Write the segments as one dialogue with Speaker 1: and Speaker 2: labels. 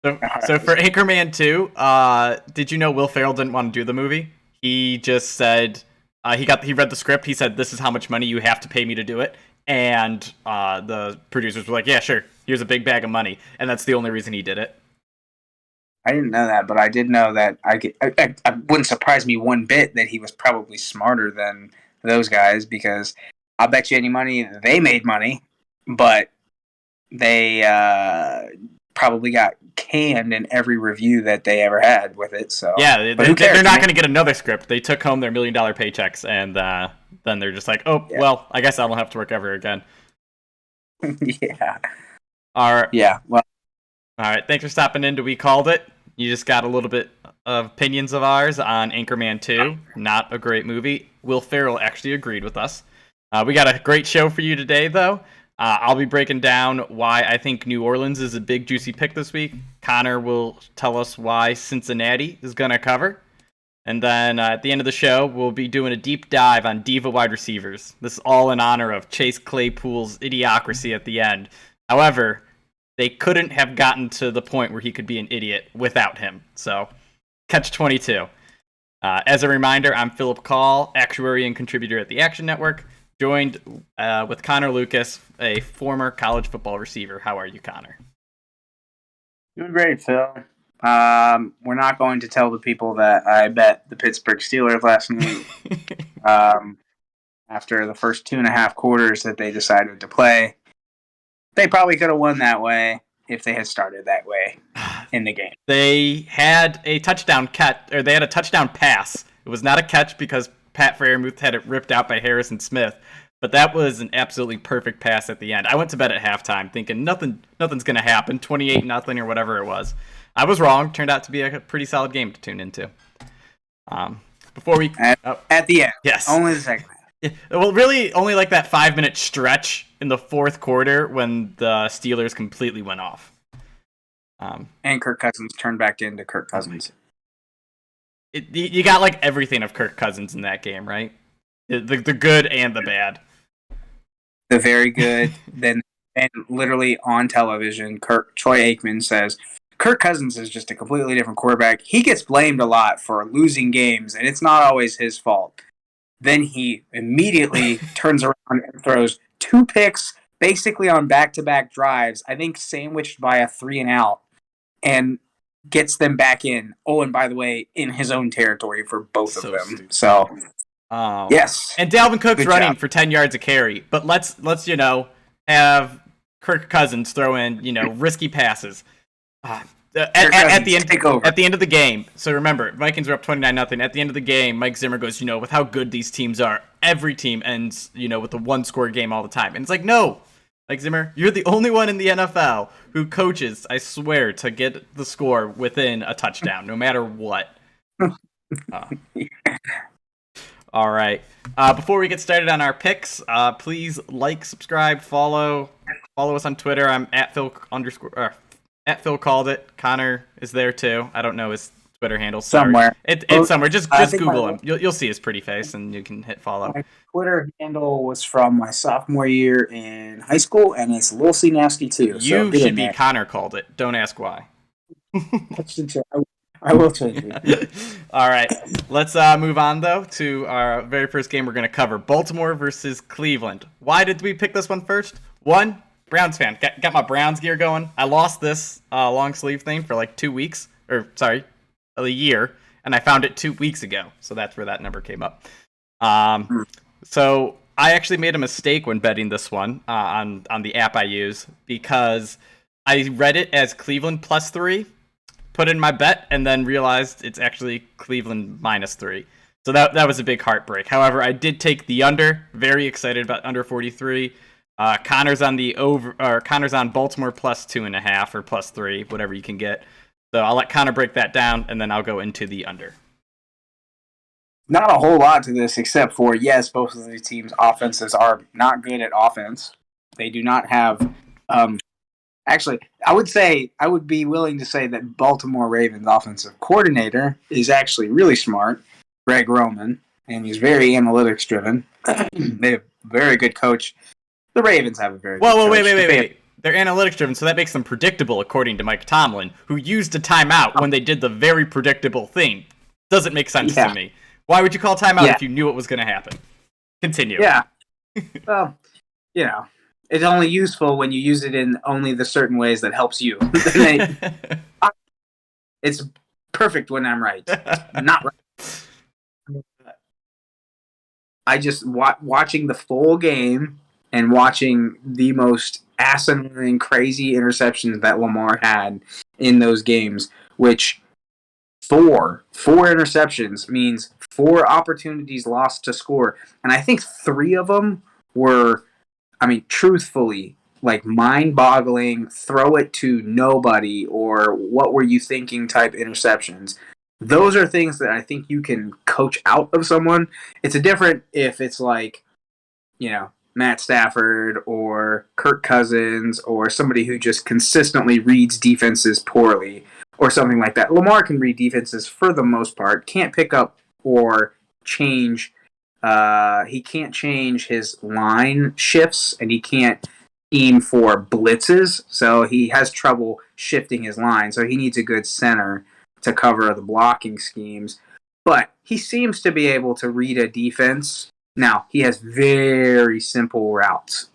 Speaker 1: So for Anchorman 2, did you know Will Ferrell didn't want to do the movie? He just said he read the script. He said, "This is how much money you have to pay me to do it." And the producers were like, "Yeah, sure. Here's a big bag of money." And that's the only reason he did it.
Speaker 2: I didn't know that, but I did know that I wouldn't surprise me one bit that he was probably smarter than those guys, because I'll bet you any money they made money, but they probably got canned in every review that they ever had with it. So
Speaker 1: yeah,
Speaker 2: but who cares,
Speaker 1: they're not
Speaker 2: man?
Speaker 1: going to get another script. They took home their $1 million paychecks, and then they're just like, "Oh,
Speaker 2: Yeah.
Speaker 1: well, I guess I don't have to work ever again."
Speaker 2: Yeah.
Speaker 1: All right.
Speaker 2: Yeah. Well,
Speaker 1: All right, thanks for stopping in to We Called It. You just got a little bit of opinions of ours on Anchorman 2. Not a great movie. Will Ferrell actually agreed with us. We got a great show for you today, though. I'll be breaking down why I think New Orleans is a big, juicy pick this week. Connor will tell us why Cincinnati is going to cover. And then at the end of the show, we'll be doing a deep dive on diva wide receivers. This is all in honor of Chase Claypool's idiocracy at the end. However, they couldn't have gotten to the point where he could be an idiot without him. So, catch 22. As a reminder, I'm Philip Call, actuary and contributor at the Action Network, joined with Connor Lucas, a former college football receiver. How are you, Connor?
Speaker 2: doing great, Phil. We're not going to tell the people that I bet the Pittsburgh Steelers last night. After the first 2.5 quarters that they decided to play, they probably could have won that way if they had started that way in the game.
Speaker 1: They had a touchdown they had a touchdown pass. It was not a catch because Pat Freiermuth had it ripped out by Harrison Smith, but that was an absolutely perfect pass at the end. I went to bed at halftime thinking nothing's going to happen, 28-0 or whatever it was. I was wrong. Turned out to be a pretty solid game to tune into. Before we
Speaker 2: at the end,
Speaker 1: yes,
Speaker 2: only the second half.
Speaker 1: Yeah, well, really, only like that 5-minute stretch in the fourth quarter when the Steelers completely went off.
Speaker 2: And Kirk Cousins turned back into Kirk Cousins.
Speaker 1: You got like everything of Kirk Cousins in that game, right? The good and the bad.
Speaker 2: The very good, and literally on television, Troy Aikman says, Kirk Cousins is just a completely different quarterback. He gets blamed a lot for losing games, and it's not always his fault. Then he immediately turns around and throws 2 picks, basically on back-to-back drives, I think sandwiched by a 3-and-out, and gets them back in. Oh, and by the way, in his own territory for both of them.
Speaker 1: Stupid.
Speaker 2: So, yes.
Speaker 1: And Dalvin Cook's
Speaker 2: Good
Speaker 1: running
Speaker 2: job.
Speaker 1: for 10 yards a carry, but let's have Kirk Cousins throw in risky passes. At the end of the game. So remember, Vikings were up 29-0. At the end of the game, Mike Zimmer goes, with how good these teams are, every team ends, with a 1-score game all the time. And it's like, no, Mike Zimmer, you're the only one in the NFL who coaches, I swear, to get the score within a touchdown, no matter what. All right. Before we get started on our picks, please like, subscribe, follow us on Twitter. I'm at Phil Called It. Connor is there too. I don't know his Twitter handle. Sorry.
Speaker 2: Somewhere.
Speaker 1: It's somewhere. Just Google him. You'll see his pretty face and you can hit follow.
Speaker 2: My Twitter handle was from my sophomore year in high school, and it's Lil C Nasty too.
Speaker 1: You should be Connor Called It. Don't ask why.
Speaker 2: I will change it.
Speaker 1: All right. Let's move on, though, to our very first game we're going to cover. Baltimore versus Cleveland. Why did we pick this one first? One, Browns fan. Got my Browns gear going. I lost this long sleeve thing for like 2 weeks. A year. And I found it 2 weeks ago. So that's where that number came up. So I actually made a mistake when betting this one on the app I use, because I read it as Cleveland +3, put in my bet, and then realized it's actually Cleveland -3. So that was a big heartbreak. However, I did take the under. Very excited about under 43. Connor's on Connor's on Baltimore +2.5 or +3, whatever you can get. So I'll let Connor break that down, and then I'll go into the under.
Speaker 2: Not a whole lot to this, except for, yes, both of these teams' offenses are not good at offense. They do not have... actually, I would be willing to say that Baltimore Ravens offensive coordinator is actually really smart, Greg Roman, and he's very analytics-driven. They have a very good coach. The Ravens have a very good coach.
Speaker 1: Wait. they're analytics driven, so that makes them predictable, according to Mike Tomlin, who used a timeout when they did the very predictable thing. Doesn't make sense to me. Why would you call timeout if you knew it was going to happen? Continue.
Speaker 2: Yeah. Well, it's only useful when you use it in only the certain ways that helps you. It's perfect when I'm right. Not right. I just watching the full game and watching the most asinine, crazy interceptions that Lamar had in those games, which four interceptions means 4 opportunities lost to score. And I think 3 of them were, truthfully, like mind-boggling, throw it to nobody, or what were you thinking type interceptions. Those are things that I think you can coach out of someone. It's a different if it's like, Matt Stafford or Kirk Cousins or somebody who just consistently reads defenses poorly or something like that. Lamar can read defenses for the most part, can't pick up or change. He can't change his line shifts, and he can't scheme for blitzes, so he has trouble shifting his line. So he needs a good center to cover the blocking schemes. But he seems to be able to read a defense. Now, he has very simple route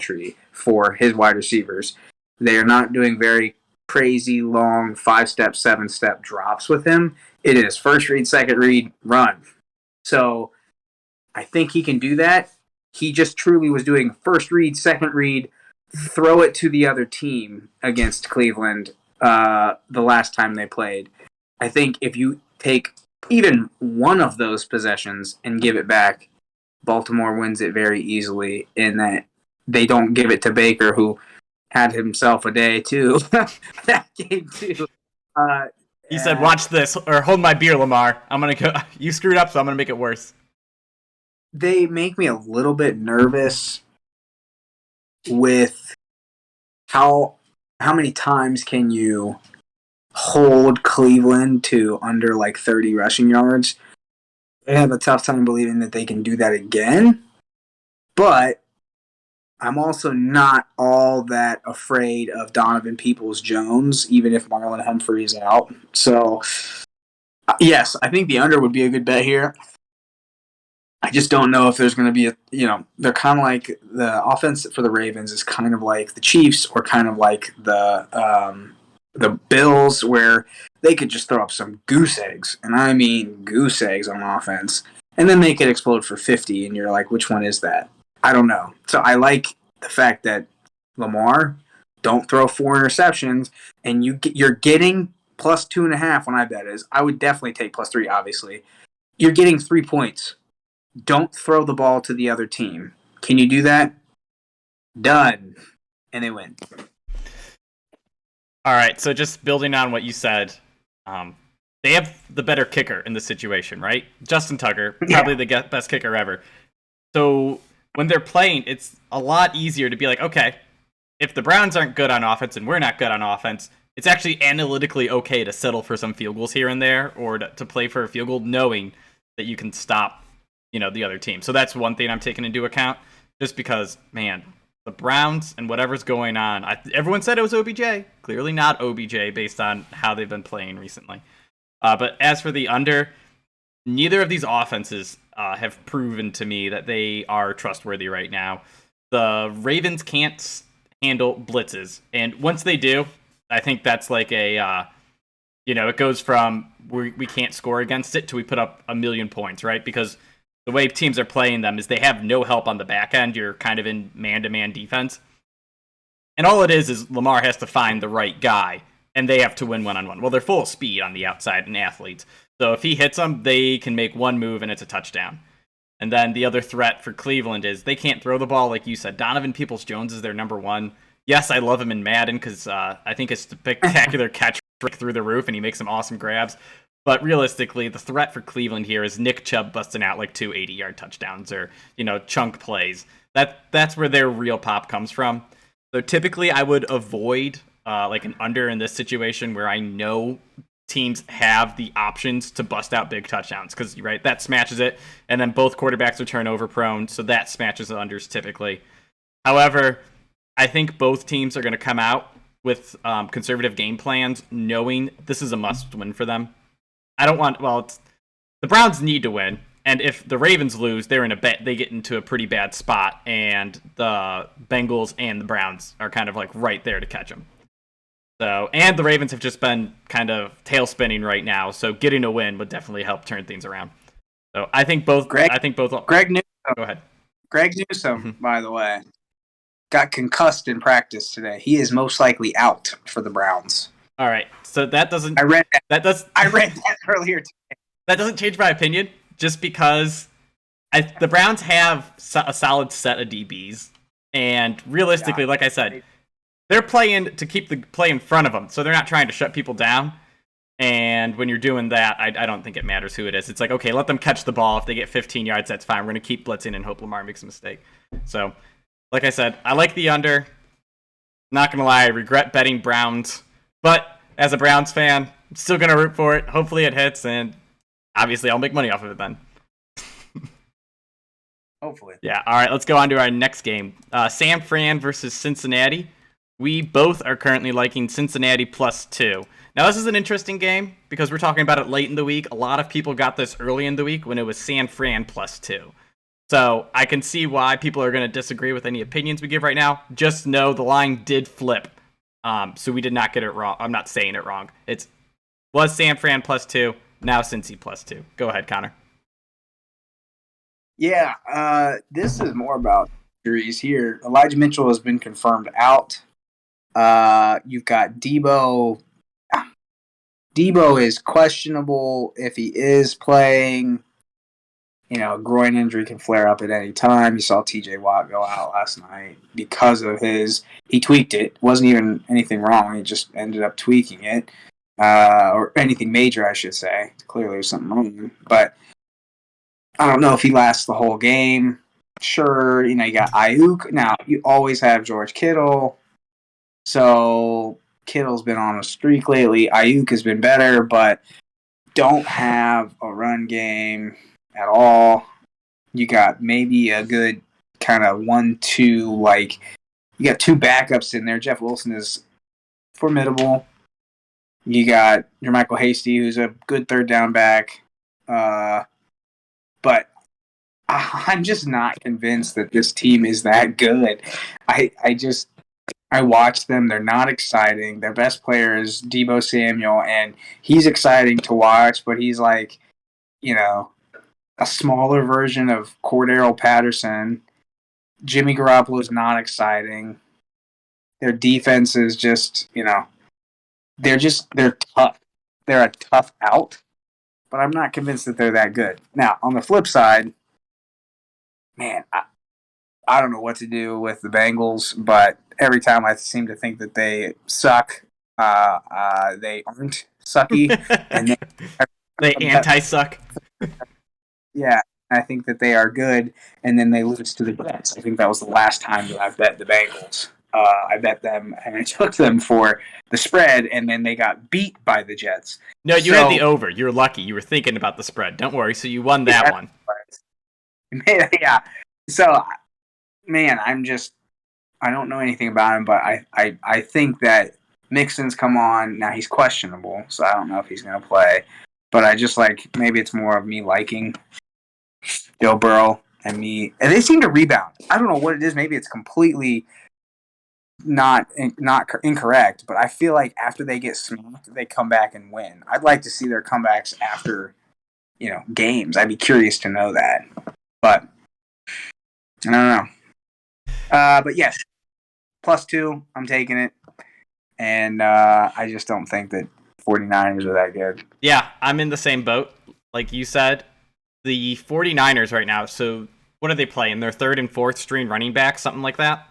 Speaker 2: tree for his wide receivers. They are not doing very crazy long 5-step, 7-step drops with him. It is first read, second read, run. So I think he can do that. He just truly was doing first read, second read, throw it to the other team against Cleveland the last time they played. I think if you take even one of those possessions and give it back, Baltimore wins it very easily, in that they don't give it to Baker, who had himself a day too. That game too.
Speaker 1: He said, "Watch this, or hold my beer, Lamar. I'm gonna go. You screwed up, so I'm gonna make it worse."
Speaker 2: They make me a little bit nervous with how many times can you hold Cleveland to under like 30 rushing yards. I have a tough time believing that they can do that again, but I'm also not all that afraid of Donovan Peoples-Jones, even if Marlon Humphrey is out. So, yes, I think the under would be a good bet here. I just don't know if there's going to be they're kind of like the offense for the Ravens is kind of like the Chiefs, or kind of like the Bills, where they could just throw up some goose eggs, and I mean goose eggs on offense, and then they could explode for 50, and you're like, which one is that? I don't know. So I like the fact that Lamar, don't throw 4 interceptions, and you're getting plus 2.5 when I bet is. I would definitely take plus 3, obviously. You're getting 3 points. Don't throw the ball to the other team. Can you do that? Done. And they win.
Speaker 1: All right, so just building on what you said, they have the better kicker in this situation, right? Justin Tucker, probably the best kicker ever. So when they're playing, it's a lot easier to be like, okay, if the Browns aren't good on offense and we're not good on offense, it's actually analytically okay to settle for some field goals here and there, or to play for a field goal, knowing that you can stop the other team. So that's one thing I'm taking into account, just because, man, the Browns and whatever's going on, everyone said it was OBJ. Clearly not OBJ based on how they've been playing recently. But as for the under, neither of these offenses have proven to me that they are trustworthy right now. The Ravens can't handle blitzes, and once they do, I think that's like a it goes from we can't score against it to we put up 1,000,000 points, right? Because the way teams are playing them is they have no help on the back end. You're kind of in man-to-man defense. And all it is Lamar has to find the right guy, and they have to win one-on-one. Well, they're full of speed on the outside and athletes. So if he hits them, they can make one move, and it's a touchdown. And then the other threat for Cleveland is they can't throw the ball, like you said. Donovan Peoples-Jones is their number one. Yes, I love him in Madden because I think his spectacular catch through the roof, and he makes some awesome grabs. But realistically, the threat for Cleveland here is Nick Chubb busting out like 2 80-yard touchdowns, or chunk plays. That's where their real pop comes from. So typically, I would avoid like an under in this situation where I know teams have the options to bust out big touchdowns, because that smashes it, and then both quarterbacks are turnover prone, so that smashes the unders typically. However, I think both teams are going to come out with conservative game plans, knowing this is a must-win for them. I don't want. Well, the Browns need to win, and if the Ravens lose, they get into a pretty bad spot, and the Bengals and the Browns are kind of like right there to catch them. So, and the Ravens have just been kind of tail spinning right now, so getting a win would definitely help turn things around. So, I think both.
Speaker 2: Greg Newsome.
Speaker 1: Go ahead.
Speaker 2: Greg Newsome, by the way, got concussed in practice today. He is most likely out for the Browns.
Speaker 1: All right, so that doesn't.
Speaker 2: I read that.
Speaker 1: I
Speaker 2: read that earlier today.
Speaker 1: That doesn't change my opinion, just because the Browns have a solid set of DBs, and realistically, like I said, they're playing to keep the play in front of them, so they're not trying to shut people down. And when you're doing that, I don't think it matters who it is. It's like, okay, let them catch the ball. If they get 15 yards, that's fine. We're going to keep blitzing and hope Lamar makes a mistake. So, like I said, I like the under. Not going to lie, I regret betting Browns. But as a Browns fan, I'm still going to root for it. Hopefully it hits, and obviously I'll make money off of it then.
Speaker 2: Hopefully.
Speaker 1: Yeah, all right, let's go on to our next game. San Fran versus Cincinnati. We both are currently liking Cincinnati +2. Now, this is an interesting game because we're talking about it late in the week. A lot of people got this early in the week when it was San Fran +2. So I can see why people are going to disagree with any opinions we give right now. Just know the line did flip. So we did not get it wrong. I'm not saying it wrong. It was San Fran +2, now Cincy +2. Go ahead, Connor.
Speaker 2: Yeah, this is more about injuries here. Elijah Mitchell has been confirmed out. You've got Debo. Debo is questionable if he is playing. You know, a groin injury can flare up at any time. You saw TJ Watt go out last night because of he tweaked it. Wasn't even anything wrong. He just ended up tweaking it. Or anything major, I should say. Clearly there's something wrong. But I don't know if he lasts the whole game. Sure, you got Ayuk. Now, you always have George Kittle. So Kittle's been on a streak lately. Ayuk has been better, but don't have a run game at all. You got maybe a good kind of 1-2, like you got two backups in there. Jeff Wilson is formidable. You got your Michael Hasty, who's a good third down back. But I'm just not convinced that this team is that good. I watch them. They're not exciting. Their best player is Deebo Samuel, and he's exciting to watch, but he's like, a smaller version of Cordero Patterson. Jimmy Garoppolo is not exciting. Their defense is just, they're tough. They're a tough out, but I'm not convinced that they're that good. Now, on the flip side, man, I don't know what to do with the Bengals, but every time I seem to think that they suck, they aren't sucky. And
Speaker 1: they anti-suck.
Speaker 2: Yeah, I think that they are good, and then they lose to the Jets. I think that was the last time that I've bet the Bengals. I bet them, and I took them for the spread, and then they got beat by the Jets.
Speaker 1: No, you had the over. You were lucky. You were thinking about the spread. Don't worry. So you won that one.
Speaker 2: Yeah. So, man, I don't know anything about him, but I think that Mixon's come on. Now, he's questionable, so I don't know if he's going to play. But I just maybe it's more of me liking Joe Burrow and me. And they seem to rebound. I don't know what it is. Maybe it's completely not incorrect, but I feel like after they get smacked, they come back and win. I'd like to see their comebacks after, games. I'd be curious to know that. But I don't know. But yes, +2, I'm taking it. And I just don't think that 49ers are that good.
Speaker 1: Yeah, I'm in the same boat. Like you said, the 49ers right now, so what are they playing? Their third and fourth string running back, something like that?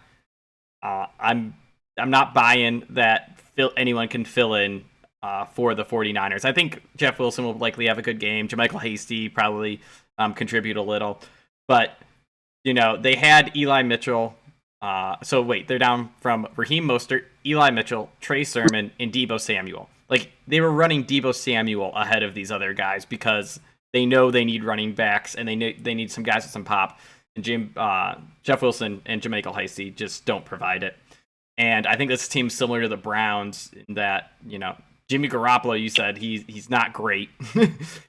Speaker 1: I'm not buying that anyone can fill in for the 49ers. I think Jeff Wilson will likely have a good game. JaMychal Hasty probably contribute a little. But, they had Eli Mitchell. They're down from Raheem Mostert, Eli Mitchell, Trey Sermon, and Deebo Samuel. They were running Deebo Samuel ahead of these other guys because they know they need running backs and they need some guys with some pop. And Jeff Wilson and JaMychal Hasty just don't provide it. And I think this team's similar to the Browns in that, Jimmy Garoppolo, you said he's not great.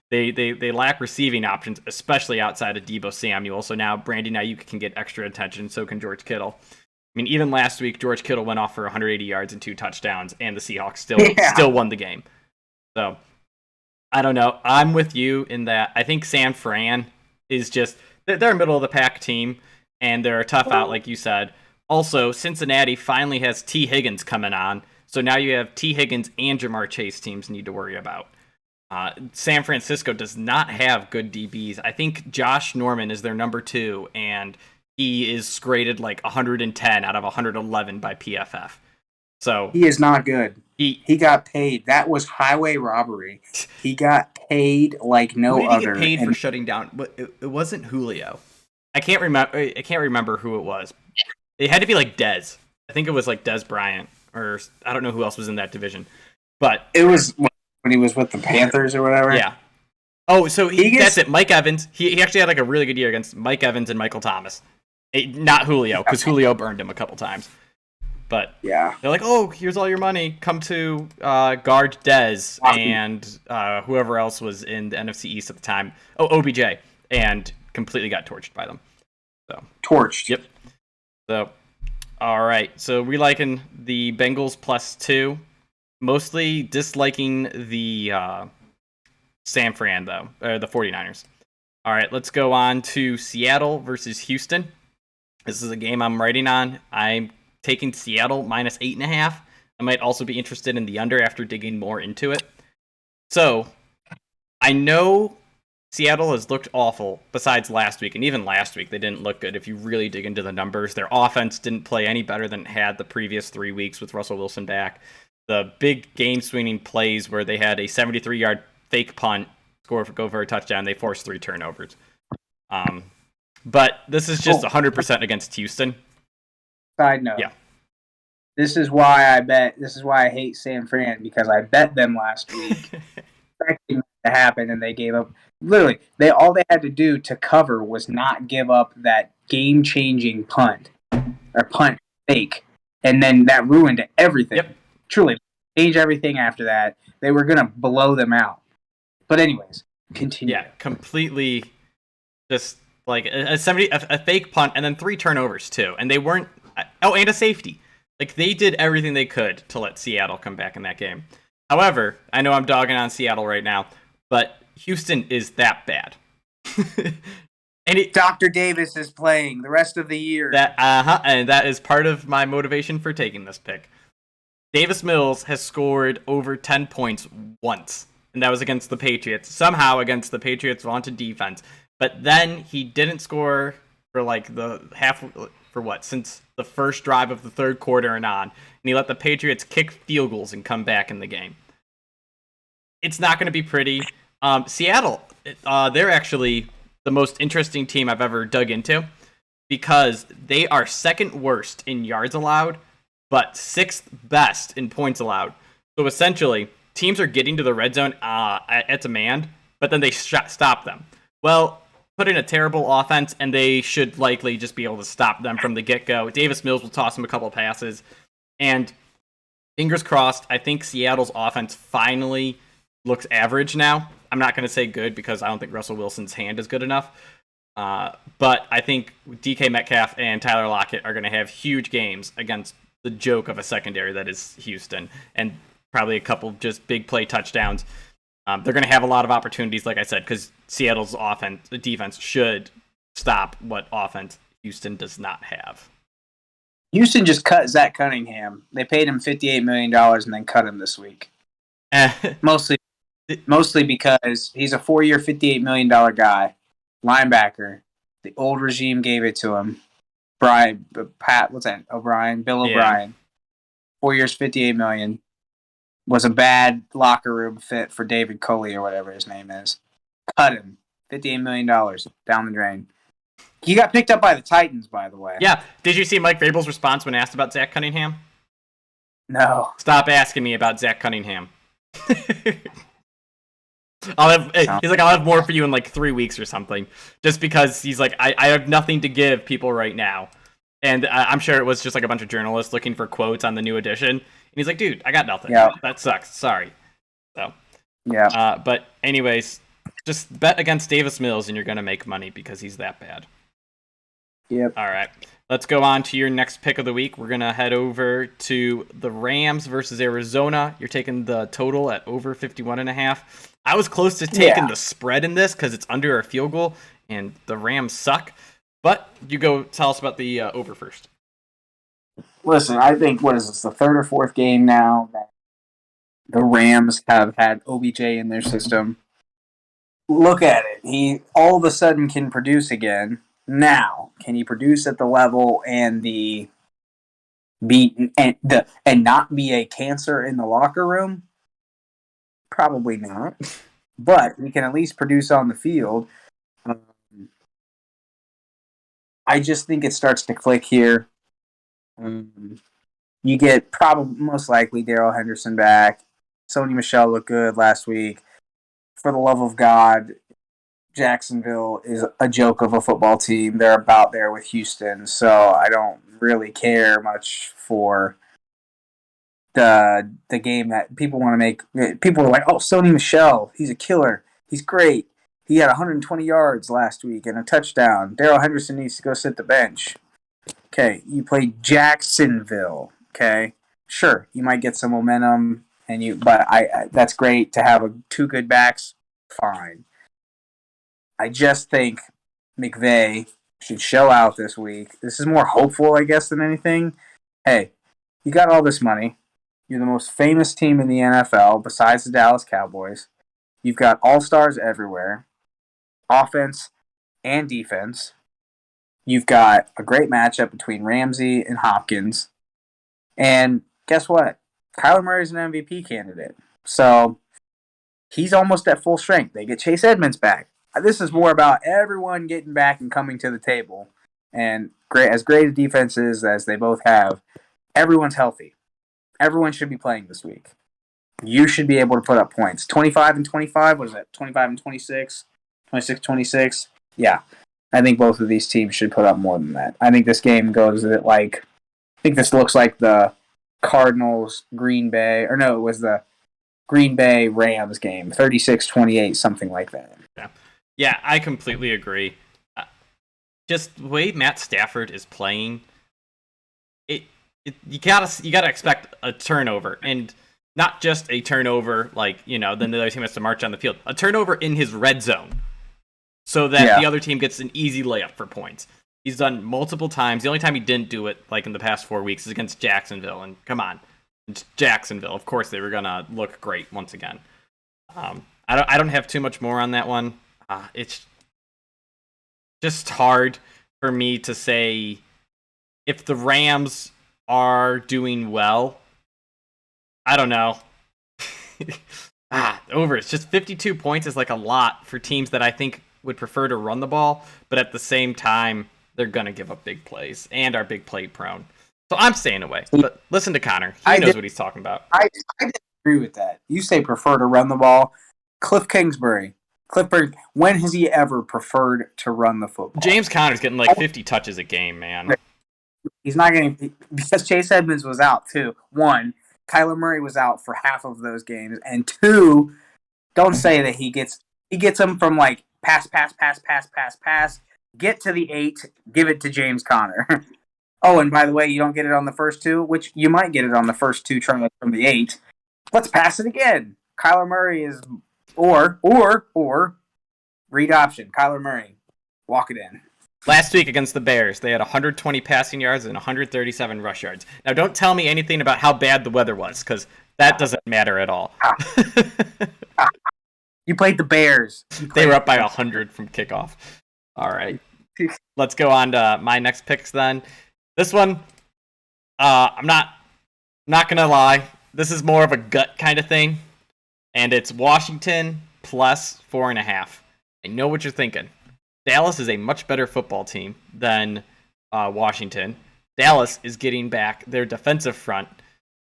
Speaker 1: They lack receiving options, especially outside of Deebo Samuel. So now Brandon Ayuk can get extra attention. So can George Kittle. I mean, even last week, George Kittle went off for 180 yards and 2 touchdowns, and the Seahawks still won the game. So I don't know. I'm with you in that I think San Fran is just they're a middle of the pack team, and they're a tough out, like you said. Also, Cincinnati finally has T. Higgins coming on, so now you have T. Higgins and Jamar Chase teams need to worry about. San Francisco does not have good DBs. I think Josh Norman is their number 2, and he is graded like 110 out of 111 by PFF. So
Speaker 2: he is not good. He got paid. That was highway robbery. He got paid like no other.
Speaker 1: Who did he get paid for shutting down? But it wasn't Julio. I can't remember who it was. It had to be like Dez. I think it was like Dez Bryant, or I don't know who else was in that division. But
Speaker 2: it was when he was with the Panthers or whatever.
Speaker 1: Yeah. Oh, so that's it. Mike Evans. He actually had like a really good year against Mike Evans and Michael Thomas. Not Julio, because Julio burned him a couple times. But
Speaker 2: yeah,
Speaker 1: they're like, oh, here's all your money. Come to guard Dez and whoever else was in the NFC East at the time. Oh, OBJ. And completely got torched by them. So
Speaker 2: torched.
Speaker 1: Yep. So, all right. So we liking the Bengals +2. Mostly disliking the San Fran, though. Or the 49ers. All right, let's go on to Seattle versus Houston. This is a game I'm writing on. I'm taking Seattle -8.5. I might also be interested in the under after digging more into it. So, I know Seattle has looked awful besides last week, and even last week they didn't look good if you really dig into the numbers. Their offense didn't play any better than it had the previous 3 weeks with Russell Wilson back. The big game-swinging plays where they had a 73-yard fake punt, go for a touchdown, they forced 3 turnovers. But this is just 100% against Houston.
Speaker 2: Side note.
Speaker 1: Yeah.
Speaker 2: This is why I hate San Fran, because I bet them last week. Expecting to happen, and they gave up. Literally, all they had to do to cover was not give up that game-changing punt fake, and then that ruined everything.
Speaker 1: Yep.
Speaker 2: Truly, changed everything after that. They were gonna blow them out. But anyways, continue.
Speaker 1: Yeah, completely, just like a fake punt, and then 3 turnovers too, and they weren't. Oh, and a safety. Like, they did everything they could to let Seattle come back in that game. However, I know I'm dogging on Seattle right now, but Houston is that bad. And
Speaker 2: Dr. Davis is playing the rest of the year.
Speaker 1: And that is part of my motivation for taking this pick. Davis Mills has scored over 10 points once, and that was against the Patriots. Somehow against the Patriots' vaunted defense. But then he didn't score for like the half, for what, since the first drive of the third quarter and on. And he let the Patriots kick field goals and come back in the game. It's not going to be pretty. Seattle, they're actually the most interesting team I've ever dug into, because they are second worst in yards allowed, but 6th best in points allowed. So essentially, teams are getting to the red zone at demand, but then they stop them. Well, put in a terrible offense, and they should likely just be able to stop them from the get-go. Davis Mills will toss them a couple passes, and fingers crossed, I think Seattle's offense finally looks average now. I'm not going to say good, because I don't think Russell Wilson's hand is good enough. But I think DK Metcalf and Tyler Lockett are going to have huge games against the joke of a secondary that is Houston, and probably a couple just big play touchdowns. They're going to have a lot of opportunities, like I said, because Seattle's defense should stop what offense Houston does not have.
Speaker 2: Houston just cut Zach Cunningham. They paid him $58 million and then cut him this week. Mostly because he's a 4-year, $58 million guy, linebacker. The old regime gave it to him. Bill O'Brien. 4 years, $58 million. Was a bad locker room fit for David Coley or whatever his name is. Cut him. $58 million down the drain. He got picked up by the Titans, by the way.
Speaker 1: Yeah. Did you see Mike Vrabel's response when asked about Zach Cunningham?
Speaker 2: No.
Speaker 1: Stop asking me about Zach Cunningham. He's like, I'll have more for you in like 3 weeks or something. Just because he's like, I have nothing to give people right now. And I'm sure it was just like a bunch of journalists looking for quotes on the new edition. And he's like, dude, I got nothing.
Speaker 2: Yeah.
Speaker 1: That sucks. Sorry. So,
Speaker 2: Yeah.
Speaker 1: But anyways, just bet against Davis Mills and you're going to make money because he's that bad.
Speaker 2: Yep.
Speaker 1: All right. Let's go on to your next pick of the week. We're going to head over to the Rams versus Arizona. You're taking the total at over 51.5. I was close to taking the spread in this because it's under a field goal and the Rams suck. But you go tell us about the over first.
Speaker 2: Listen, I think, what is this, the third or fourth game now that the Rams have had OBJ in their system. Look at it. He all of a sudden can produce again. Now, can he produce at the level and not be a cancer in the locker room? Probably not. But he can at least produce on the field. I just think it starts to click here. You get most likely Daryl Henderson back. Sony Michel looked good last week. For the love of God, Jacksonville is a joke of a football team. They're about there with Houston, so I don't really care much for the game that people want to make. People are like, oh, Sony Michel, he's a killer. He's great. He had 120 yards last week and a touchdown. Daryl Henderson needs to go sit the bench. Okay, you play Jacksonville. Okay, sure, you might get some momentum, but that's great to have two good backs. Fine. I just think McVay should show out this week. This is more hopeful, I guess, than anything. Hey, you got all this money. You're the most famous team in the NFL besides the Dallas Cowboys. You've got all-stars everywhere, offense and defense. You've got a great matchup between Ramsey and Hopkins. And guess what? Kyler Murray's an MVP candidate. So he's almost at full strength. They get Chase Edmonds back. This is more about everyone getting back and coming to the table. And as great a defenses as they both have, everyone's healthy. Everyone should be playing this week. You should be able to put up points. 25 and 25, what is that? 25 and 26? 26-26? Yeah. I think both of these teams should put up more than that. I think this game goes I think this looks like the Cardinals, Green Bay, or no, it was the Green Bay Rams game, 36-28, something like that.
Speaker 1: Yeah, I completely agree. Just the way Matt Stafford is playing, you gotta expect a turnover, and not just a turnover then the other team has to march on the field. A turnover in his red zone, so that the other team gets an easy layup for points. He's done multiple times. The only time he didn't do it, in the past 4 weeks, is against Jacksonville. And come on, it's Jacksonville. Of course, they were gonna look great once again. I don't have too much more on that one. It's just hard for me to say if the Rams are doing well. I don't know. Over. It's just 52 points is a lot for teams that I think would prefer to run the ball, but at the same time, they're going to give up big plays and are big play prone. So I'm staying away. But listen to Connor. He knows what he's talking about.
Speaker 2: I disagree with that. You say prefer to run the ball. Cliff Kingsbury, when has he ever preferred to run the football?
Speaker 1: James Conner's getting 50 touches a game, man.
Speaker 2: He's not getting, because Chase Edmonds was out too. One, Kyler Murray was out for half of those games, and two, don't say that he gets them from pass, get to the 8, give it to James Conner. Oh, and by the way, you don't get it on the first 2, which you might get it on the first 2 trying from the 8. Let's pass it again. Kyler Murray is or read option. Kyler Murray, walk it in.
Speaker 1: Last week against the Bears, they had 120 passing yards and 137 rush yards. Now, don't tell me anything about how bad the weather was, because that doesn't matter at all.
Speaker 2: You played the Bears.
Speaker 1: They were up by 100 from kickoff. All right. Let's go on to my next picks then. This one, I'm not going to lie. This is more of a gut kind of thing. And it's Washington plus 4.5. I know what you're thinking. Dallas is a much better football team than Washington. Dallas is getting back their defensive front.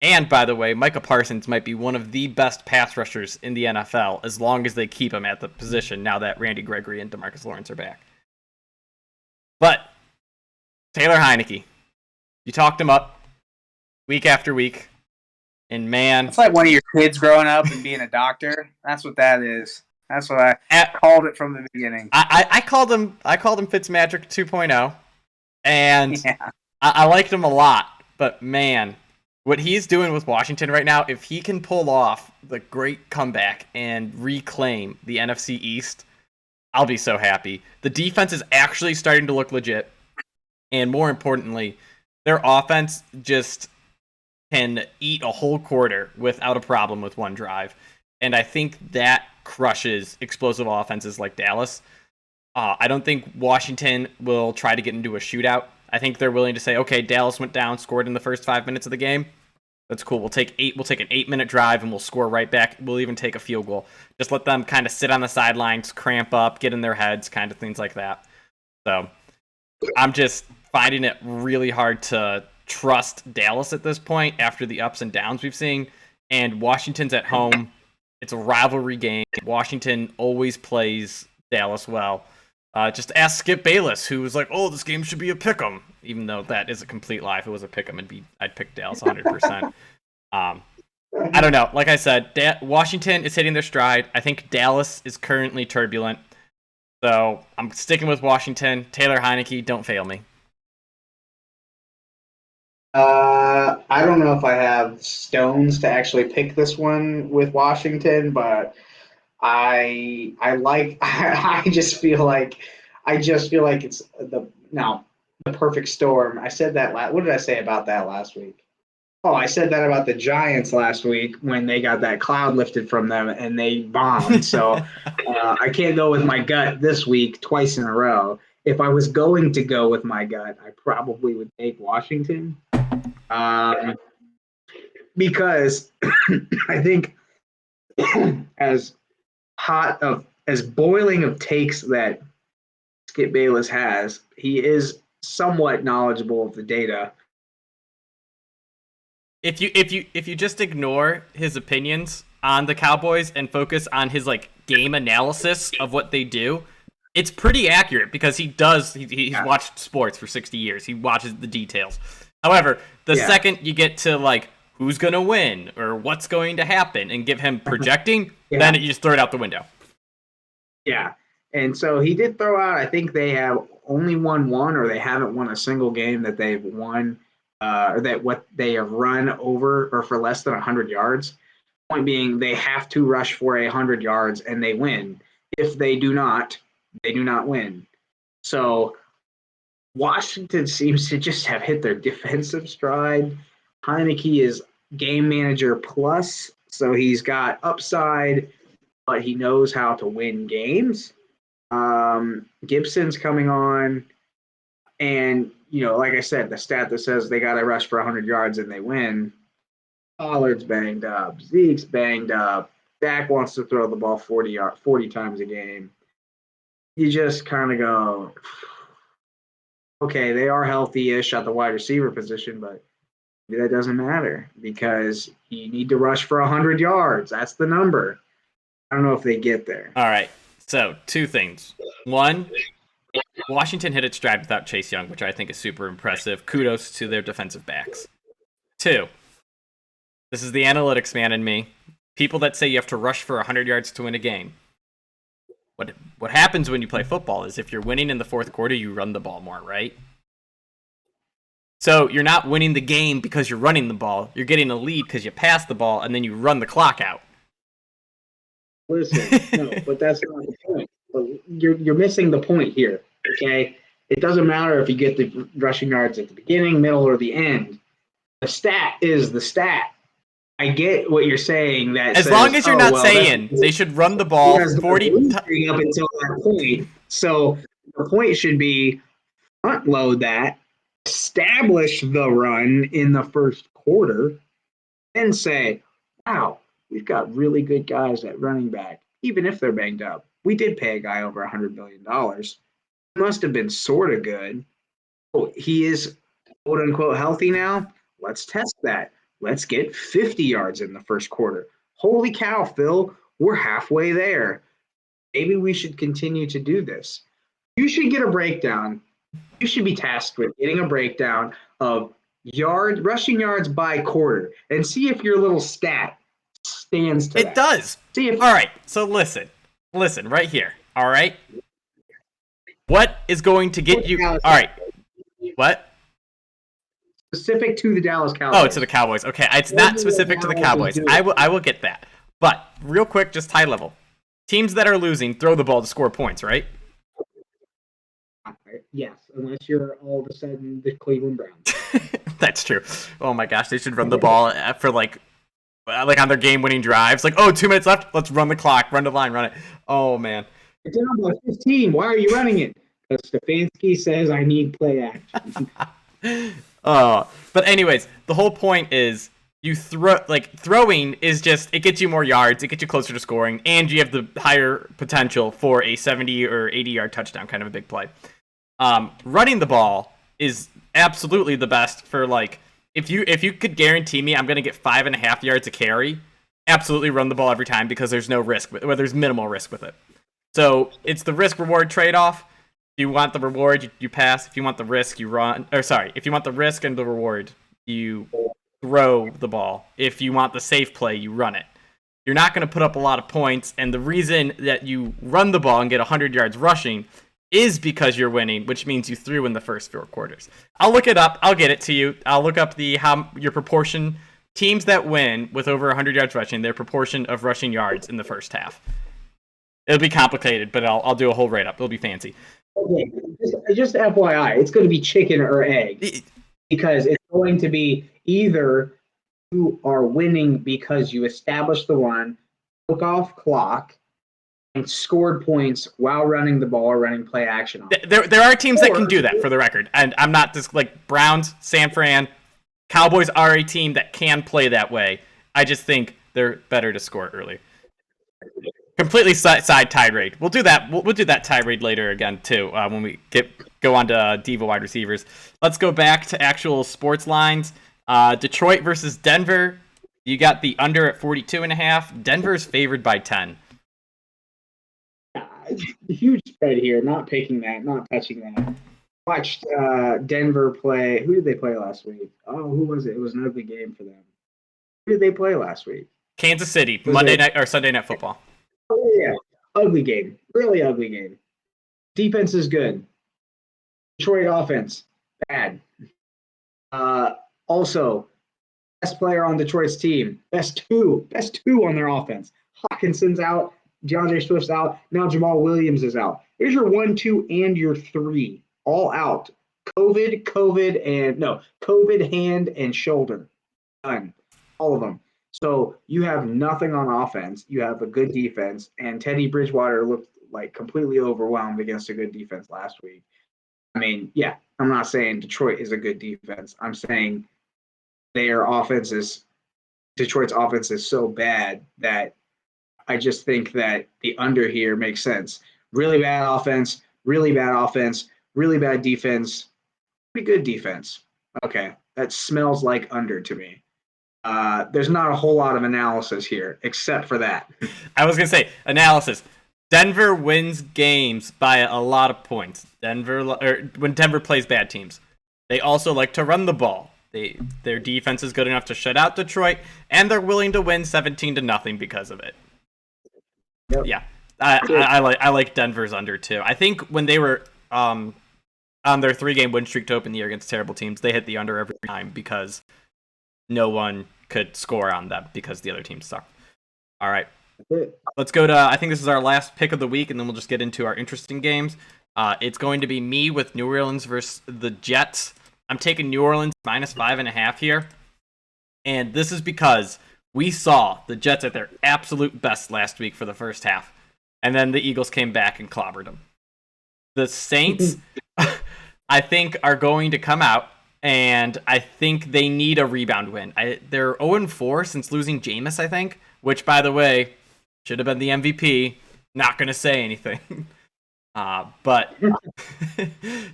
Speaker 1: And, by the way, Micah Parsons might be one of the best pass rushers in the NFL as long as they keep him at the position now that Randy Gregory and DeMarcus Lawrence are back. But Taylor Heineke, You talked him up week after week. And man,
Speaker 2: it's like one of your kids growing up and being a doctor. That's what that is. That's what I called it from the beginning.
Speaker 1: I called him Fitzmagic 2.0, and
Speaker 2: Yeah.
Speaker 1: I liked him a lot. But man, what he's doing with Washington right now, if he can pull off the great comeback and reclaim the NFC East, I'll be so happy. The defense is actually starting to look legit, and more importantly, their offense just can eat a whole quarter without a problem with one drive. And I think that crushes explosive offenses like Dallas. I don't think Washington will try to get into a shootout. I think they're willing to say, okay, Dallas went down, scored in the first 5 minutes of the game. That's cool. We'll take an 8-minute drive and we'll score right back. We'll even take a field goal. Just let them kind of sit on the sidelines, cramp up, get in their heads, kind of things like that. So I'm just finding it really hard to trust Dallas at this point after the ups and downs we've seen. And Washington's at home. It's a rivalry game. Washington always plays Dallas well. Just ask Skip Bayless, who was like, "Oh, this game should be a pick'em," even though that is a complete lie. If it was a pick'em, I'd pick Dallas 100%. I don't know. Like I said, Washington is hitting their stride. I think Dallas is currently turbulent, so I'm sticking with Washington. Taylor Heineke, don't fail me.
Speaker 3: I don't know if I have stones to actually pick this one with Washington, but I just feel like it's the perfect storm. I said that what did I say about that last week? Oh, I said that about the Giants last week when they got that cloud lifted from them and they bombed. So I can't go with my gut this week twice in a row. If I was going to go with my gut, I probably would take Washington. Because I think as boiling of takes that Skip Bayless has, he is somewhat knowledgeable of the data.
Speaker 1: If you just ignore his opinions on the Cowboys and focus on his game analysis of what they do, it's pretty accurate because he's watched sports for 60 years. He watches the details. However, the second you get to who's going to win or what's going to happen and give him projecting, then you just throw it out the window.
Speaker 3: Yeah. And so he did throw out, I think they have only won one, or they haven't won a single game that they've won, or that what they have run over or for less than 100 yards. Point being, they have to rush for 100 yards and they win. If they do not win. So Washington seems to just have hit their defensive stride. Heineke is game manager plus, so he's got upside, but he knows how to win games. Gibson's coming on, and like I said, the stat that says they got to rush for 100 yards and they win. Pollard's banged up, Zeke's banged up. Dak wants to throw the ball 40 times a game. You just kind of go, okay, they are healthy-ish at the wide receiver position, but that doesn't matter because you need to rush for 100 yards. That's the number. I don't know if they get there.
Speaker 1: All right. So, two things. One, Washington hit its stride without Chase Young, which I think is super impressive. Kudos to their defensive backs. Two, this is the analytics man in me. People that say you have to rush for 100 yards to win a game. What happens when you play football is if you're winning in the fourth quarter, you run the ball more, right? So you're not winning the game because you're running the ball. You're getting a lead because you pass the ball, and then you run the clock out.
Speaker 3: Listen, no, but that's not the point. But you're missing the point here, okay? It doesn't matter if you get the rushing yards at the beginning, middle, or the end. The stat is the stat. I get what you're saying. That
Speaker 1: as long as you're not saying they should run the ball 40
Speaker 3: times up until that point. So the point should be front load that, establish the run in the first quarter, and say, "Wow, we've got really good guys at running back, even if they're banged up. We did pay a guy over $100 million. He must have been sort of good. Oh, he is quote unquote healthy now. Let's test that. Let's get 50 yards in the first quarter. Holy cow, Phil, we're halfway there. Maybe we should continue to do this. You should get a breakdown. You should be tasked with getting a breakdown of rushing yards by quarter, and see if your little stat stands to
Speaker 1: It
Speaker 3: that.
Speaker 1: does.
Speaker 3: See if
Speaker 1: All right. So listen right here. All right. What is going to get you? All right. What?
Speaker 3: Specific to the Dallas Cowboys.
Speaker 1: Oh, to the Cowboys. Okay, it's not specific to the Cowboys. I will get that. But real quick, just high level. Teams that are losing throw the ball to score points, right?
Speaker 3: Yes, unless you're all of a sudden the Cleveland Browns.
Speaker 1: That's true. Oh my gosh, they should run the ball for like on their game-winning drives. Like, oh, 2 minutes left. Let's run the clock, run the line, run it. Oh man.
Speaker 3: It's down by 15. Why are you running it? Because Stefanski says I need play action.
Speaker 1: But anyways, the whole point is throwing is just, it gets you more yards, it gets you closer to scoring, and you have the higher potential for a 70 or 80 yard touchdown, kind of a big play. Running the ball is absolutely the best for like, if you could guarantee me I'm going to get 5.5 yards a carry, absolutely run the ball every time because there's no risk, there's minimal risk with it. So it's the risk reward trade-off. If you want the reward, you pass. If you want the risk, you run. Or sorry, if you want the risk and the reward, you throw the ball. If you want the safe play, you run it. You're not going to put up a lot of points, and the reason that you run the ball and get 100 yards rushing is because you're winning, which means you threw in the first 4 quarters. I'll look it up. I'll get it to you. I'll look up your proportion. Teams that win with over 100 yards rushing, their proportion of rushing yards in the first half. It'll be complicated, but I'll do a whole write-up. It'll be fancy.
Speaker 3: Okay, just FYI, it's going to be chicken or egg because it's going to be either you are winning because you established the run, took off clock, and scored points while running the ball or running play action on it.
Speaker 1: There are teams that can do that, for the record, and I'm not just like Browns, San Fran, Cowboys are a team that can play that way. I just think they're better to score early. Completely side tirade. We'll do that. We'll do that tirade later again too when we go on to Diva wide receivers. Let's go back to actual sports lines. Detroit versus Denver. You got the under at 42.5. Denver's favored by 10.
Speaker 3: Huge spread here. Not picking that. Not touching that. Watched Denver play. Who did they play last week? Oh, who was it? It was an ugly game for them. Who did they play last week?
Speaker 1: Kansas City. Monday night or Sunday Night Football.
Speaker 3: Oh, yeah. Ugly game. Really ugly game. Defense is good. Detroit offense, bad. Also, best player on Detroit's team. Best two on their offense. Hawkinson's out. DeAndre Swift's out. Now Jamal Williams is out. Here's your 1, 2, and your 3. All out. COVID, hand, and shoulder. Done. All of them. So you have nothing on offense. You have a good defense, and Teddy Bridgewater looked like completely overwhelmed against a good defense last week. I mean, yeah, I'm not saying Detroit is a good defense. I'm saying Detroit's offense is so bad that I just think that the under here makes sense. Really bad offense, really bad defense, pretty good defense. Okay, that smells like under to me. There's not a whole lot of analysis here, except for that.
Speaker 1: I was going to say, analysis. Denver wins games by a lot of points. When Denver plays bad teams. They also like to run the ball. Their defense is good enough to shut out Detroit, and they're willing to win 17-0 because of it.
Speaker 3: Yep.
Speaker 1: Yeah, I like Denver's under too. I think when they were on their 3-game win streak to open the year against terrible teams, they hit the under every time because no one could score on them because the other teams suck. All right, let's go to, I think this is our last pick of the week, and then we'll just get into our interesting games. It's going to be me with New Orleans versus the Jets. I'm taking New Orleans minus 5.5 here. And this is because we saw the Jets at their absolute best last week for the first half. And then the Eagles came back and clobbered them. The Saints, I think, are going to come out, and I think they need a rebound win. They're 0-4 since losing Jameis, I think, which, by the way, should have been the MVP. Not going to say anything. But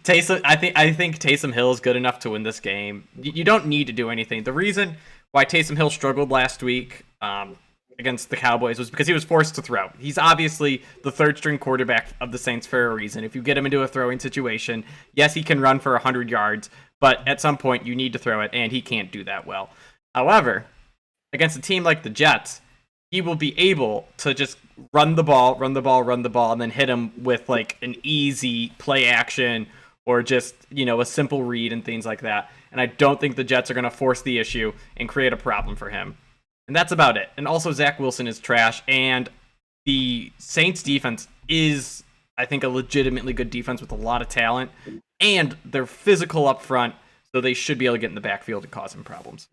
Speaker 1: Taysom, I think Taysom Hill is good enough to win this game. You don't need to do anything. The reason why Taysom Hill struggled last week against the Cowboys was because he was forced to throw. He's obviously the third-string quarterback of the Saints for a reason. If you get him into a throwing situation, yes, he can run for 100 yards, But at some point, you need to throw it, and he can't do that well. However, against a team like the Jets, he will be able to just run the ball, and then hit him with like an easy play action or just, a simple read and things like that. And I don't think the Jets are going to force the issue and create a problem for him. And that's about it. And also, Zach Wilson is trash, and the Saints defense is, I think, a legitimately good defense with a lot of talent, and they're physical up front, so they should be able to get in the backfield and cause him problems.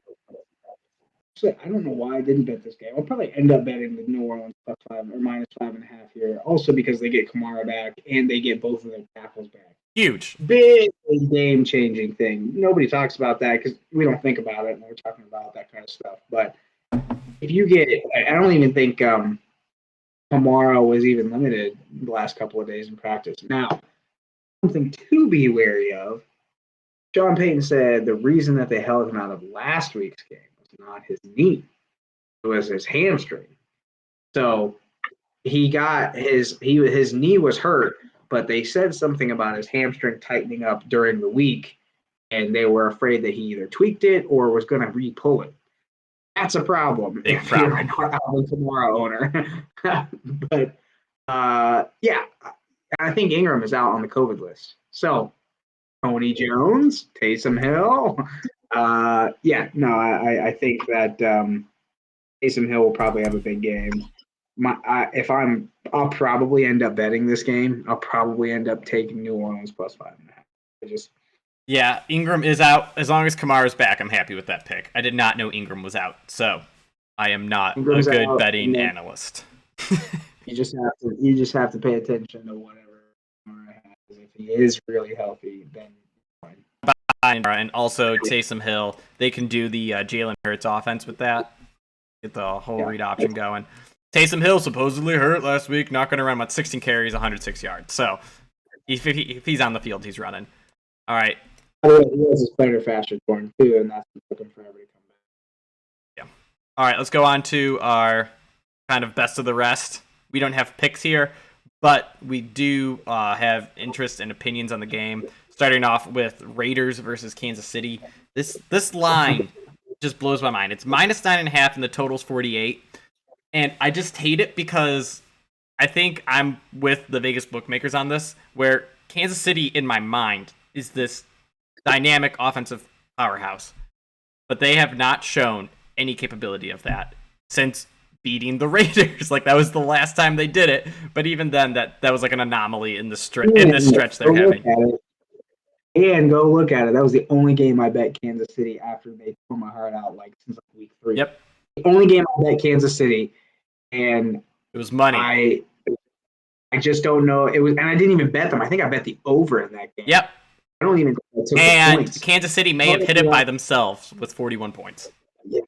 Speaker 3: I don't know why I didn't bet this game. I'll probably end up betting the New Orleans +5 or -5.5 here. Also because they get Kamara back and they get both of their tackles back.
Speaker 1: Huge.
Speaker 3: Big game-changing thing. Nobody talks about that because we don't think about it when we're talking about that kind of stuff. But if you get – I don't even think Kamara was even limited the last couple of days in practice. Now, something to be wary of, Sean Payton said the reason that they held him out of last week's game not his knee, it was his hamstring. So he got his knee was hurt, but they said something about his hamstring tightening up during the week, and they were afraid that he either tweaked it or was going to re-pull it. That's a problem if you're an Alvin Kamara owner. But yeah, I think Ingram is out on the COVID list. So Tony Jones, Taysom Hill. I think that Taysom Hill will probably have a big game. I'll probably end up betting this game. I'll probably end up taking New Orleans +5.5.
Speaker 1: Ingram is out. As long as Kamara's back, I'm happy with that pick. I did not know Ingram was out, so I am not Ingram's a good betting analyst.
Speaker 3: You just have to pay attention to whatever Kamara has. If he is really healthy, then fine.
Speaker 1: And also Taysom Hill, they can do the Jalen Hurts offense with that. Get the whole read option going. Taysom Hill supposedly hurt last week, not going to run about 16 carries, 106 yards. So if he's on the field, he's running. All right.
Speaker 3: He has his player faster for him too, and that's looking forever to come back.
Speaker 1: Yeah. All right, let's go on to our kind of best of the rest. We don't have picks here, but we do have interest and opinions on the game. Starting off with Raiders versus Kansas City. This line just blows my mind. It's -9.5 and the total's 48. And I just hate it because I think I'm with the Vegas bookmakers on this, where Kansas City, in my mind, is this dynamic offensive powerhouse. But they have not shown any capability of that since beating the Raiders. Like, that was the last time they did it. But even then, that was like an anomaly in this stretch they're having.
Speaker 3: And go look at it. That was the only game I bet Kansas City after they tore my heart out since week 3.
Speaker 1: Yep.
Speaker 3: The only game I bet Kansas City, and
Speaker 1: it was money.
Speaker 3: I just don't know. It was, and I didn't even bet them. I think I bet the over in that game.
Speaker 1: Yep.
Speaker 3: I don't even think I took
Speaker 1: and
Speaker 3: the points.
Speaker 1: Kansas City may have hit it by themselves with 41 points.
Speaker 3: Yeah.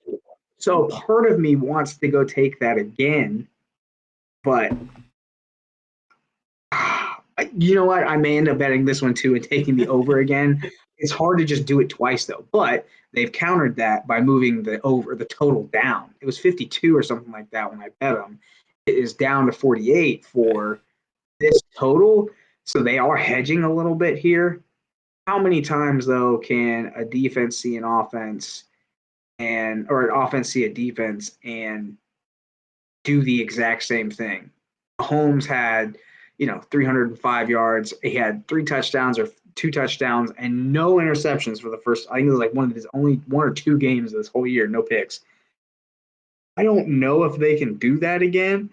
Speaker 3: So part of me wants to go take that again, but you know what? I may end up betting this one too and taking the over again. It's hard to just do it twice though. But they've countered that by moving the total down. It was 52 or something like that when I bet them. It is down to 48 for this total. So they are hedging a little bit here. How many times though can a defense see an offense or an offense see a defense and do the exact same thing? Mahomes had 305 yards. He had 3 touchdowns or 2 touchdowns and no interceptions for the first. I think it was like one of his only 1 or 2 games this whole year, no picks. I don't know if they can do that again.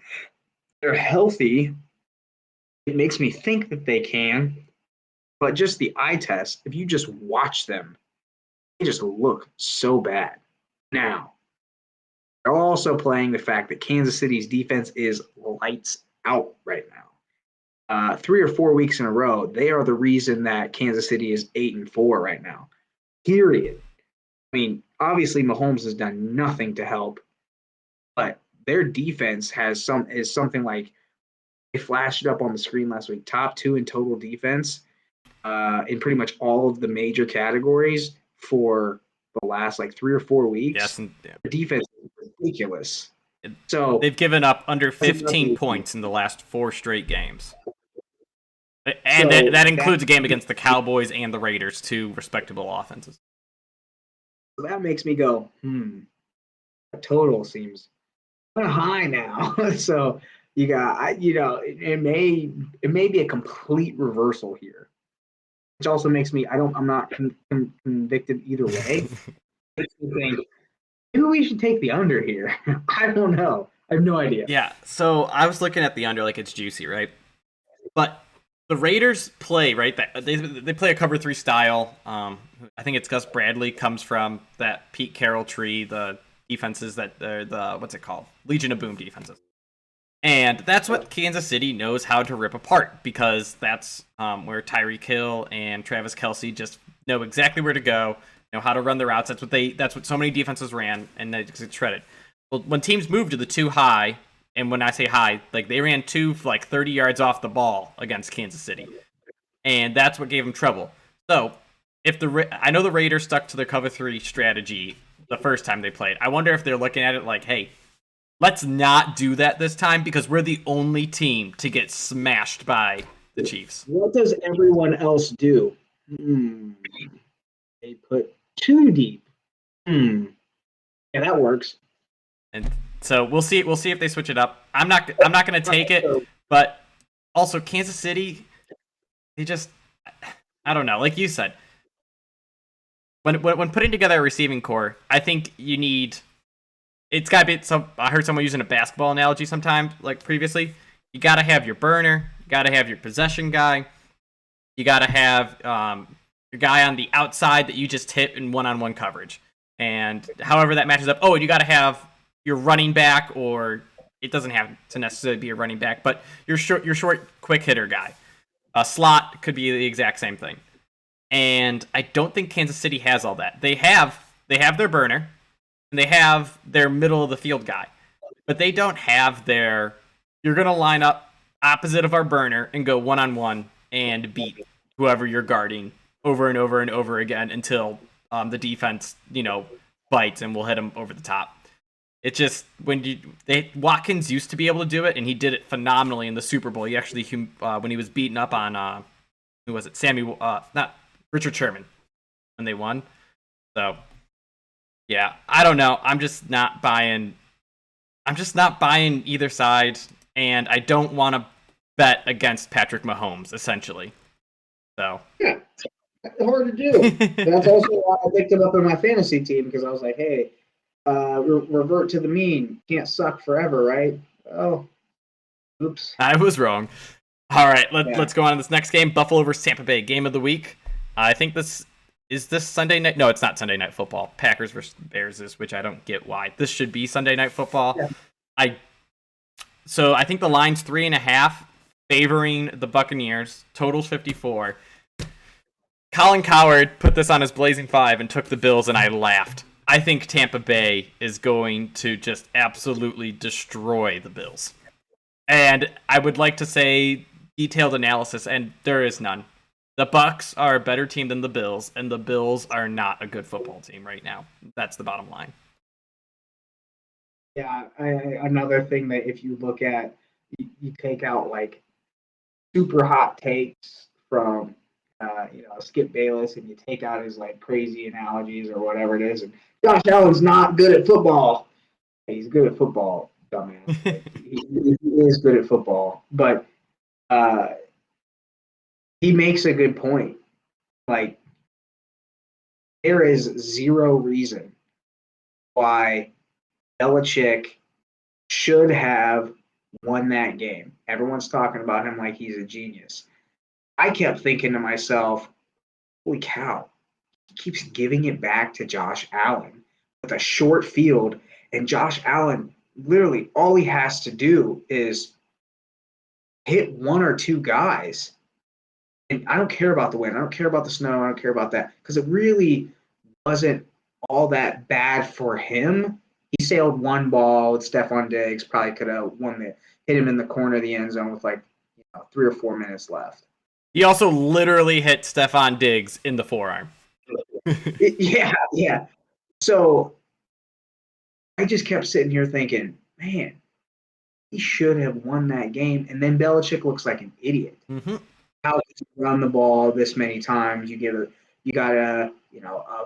Speaker 3: They're healthy. It makes me think that they can, but just the eye test. If you just watch them, they just look so bad. Now, they're also playing the fact that Kansas City's defense is lights out right now. 3 or 4 weeks in a row, they are the reason that Kansas City is 8-4 right now. Period. I mean, obviously Mahomes has done nothing to help, but their defense is something like, they flashed it up on the screen last week, top 2 in total defense in pretty much all of the major categories for the last 3 or 4 weeks.
Speaker 1: Yes,
Speaker 3: The defense is ridiculous. So
Speaker 1: they've given up under 15 points in the last 4 straight games. And
Speaker 3: So
Speaker 1: that includes a game against the Cowboys and the Raiders, two respectable offenses.
Speaker 3: So that makes me go, the total seems kind of high now. So you got, it may be a complete reversal here, which also makes me, I'm not convicted either way. Makes me think maybe we should take the under here. I don't know. I have no idea.
Speaker 1: Yeah, so I was looking at the under like it's juicy, right? But the Raiders play, right? They play a cover 3 style. I think it's Gus Bradley comes from that Pete Carroll tree, the defenses that the what's it called? Legion of Boom defenses. And that's what Kansas City knows how to rip apart, because that's where Tyreek Hill and Travis Kelce just know exactly where to go, know how to run the routes. That's what so many defenses ran, and they just get shredded. Well, when teams move to the 2 high, and when I say high, like they ran 2 for like 30 yards off the ball against Kansas City, and that's what gave them trouble. So if I know the Raiders stuck to their cover 3 strategy the first time they played. I wonder if they're looking at it like, hey, let's not do that this time because we're the only team to get smashed by the Chiefs.
Speaker 3: What does everyone else do? They put 2 deep. Yeah, that works.
Speaker 1: And so we'll see if they switch it up. I'm not going to take it, but also Kansas City, they just, I don't know. Like you said, when putting together a receiving core, I think you need. It's got to be some. I heard someone using a basketball analogy sometime, like previously. You got to have your burner. You got to have your possession guy. You got to have your guy on the outside that you just hit in one-on-one coverage. And however that matches up. Oh, and you got to have your running back, or it doesn't have to necessarily be a running back, but your short quick hitter guy. A slot could be the exact same thing. And I don't think Kansas City has all that. They have their burner, and they have their middle of the field guy, but they don't have their. You're gonna line up opposite of our burner and go one-on-one and beat whoever you're guarding over and over and over again until the defense, bites and we'll hit them over the top. It just Watkins used to be able to do it, and he did it phenomenally in the Super Bowl. He actually when he was beaten up on who was it? Not Richard Sherman when they won. So yeah, I don't know. I'm just not buying either side, and I don't want to bet against Patrick Mahomes, essentially. So
Speaker 3: yeah, hard to do. That's also why I picked him up in my fantasy team, because I was like, hey, revert to the mean. Can't suck forever, right? Oh, oops.
Speaker 1: I was wrong. All right, let's go on to this next game. Buffalo versus Tampa Bay, game of the week. I think this Sunday night. No, it's not Sunday Night Football. Packers versus Bears is, which I don't get why. This should be Sunday Night Football. Yeah. So I think the line's 3.5 favoring the Buccaneers. Total's 54. Colin Cowherd put this on his Blazing 5 and took the Bills, and I laughed. I think Tampa Bay is going to just absolutely destroy the Bills. And I would like to say detailed analysis, and there is none. The Bucs are a better team than the Bills, and the Bills are not a good football team right now. That's the bottom line.
Speaker 3: Yeah, another thing that if you look at, you take out like super hot takes from Skip Bayless, and you take out his like crazy analogies or whatever it is, and Josh Allen's not good at football. He's good at football, dumbass. he is good at football, but he makes a good point. Like, there is zero reason why Belichick should have won that game. Everyone's talking about him like he's a genius. I kept thinking to myself, holy cow, he keeps giving it back to Josh Allen with a short field, and Josh Allen, literally all he has to do is hit 1 or 2 guys. And I don't care about the wind. I don't care about the snow. I don't care about that, because it really wasn't all that bad for him. He sailed 1 ball with Stephon Diggs, probably could have hit him in the corner of the end zone with 3 or 4 minutes left.
Speaker 1: He also literally hit Stephon Diggs in the forearm.
Speaker 3: Yeah. So I just kept sitting here thinking, man, he should have won that game. And then Belichick looks like an idiot.
Speaker 1: Mm-hmm.
Speaker 3: how can you run the ball this many times? You got a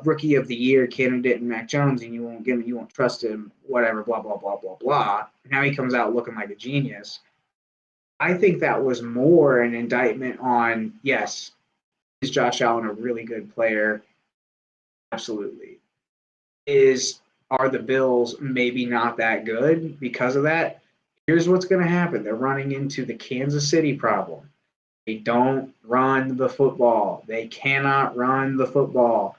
Speaker 3: rookie of the year candidate in Mac Jones, and you won't trust him, whatever, blah blah blah blah blah. Now he comes out looking like a genius. I think that was more an indictment on, yes, is Josh Allen a really good player? Absolutely. Are the Bills maybe not that good because of that? Here's what's going to happen. They're running into the Kansas City problem. They don't run the football. They cannot run the football.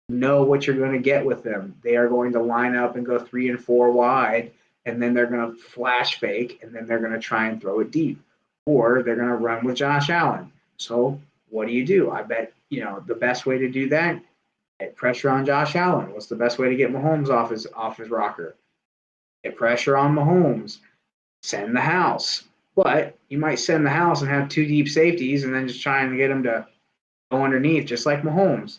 Speaker 3: You know what you're going to get with them. They are going to line up and go 3 and 4 wide, and then they're going to flash fake, and then they're going to try and throw it deep. Or they're going to run with Josh Allen. So what do? I bet, the best way to do that, get pressure on Josh Allen. What's the best way to get Mahomes off his rocker? Get pressure on Mahomes. Send the house. But you might send the house and have 2 deep safeties and then just trying to get him to go underneath, just like Mahomes.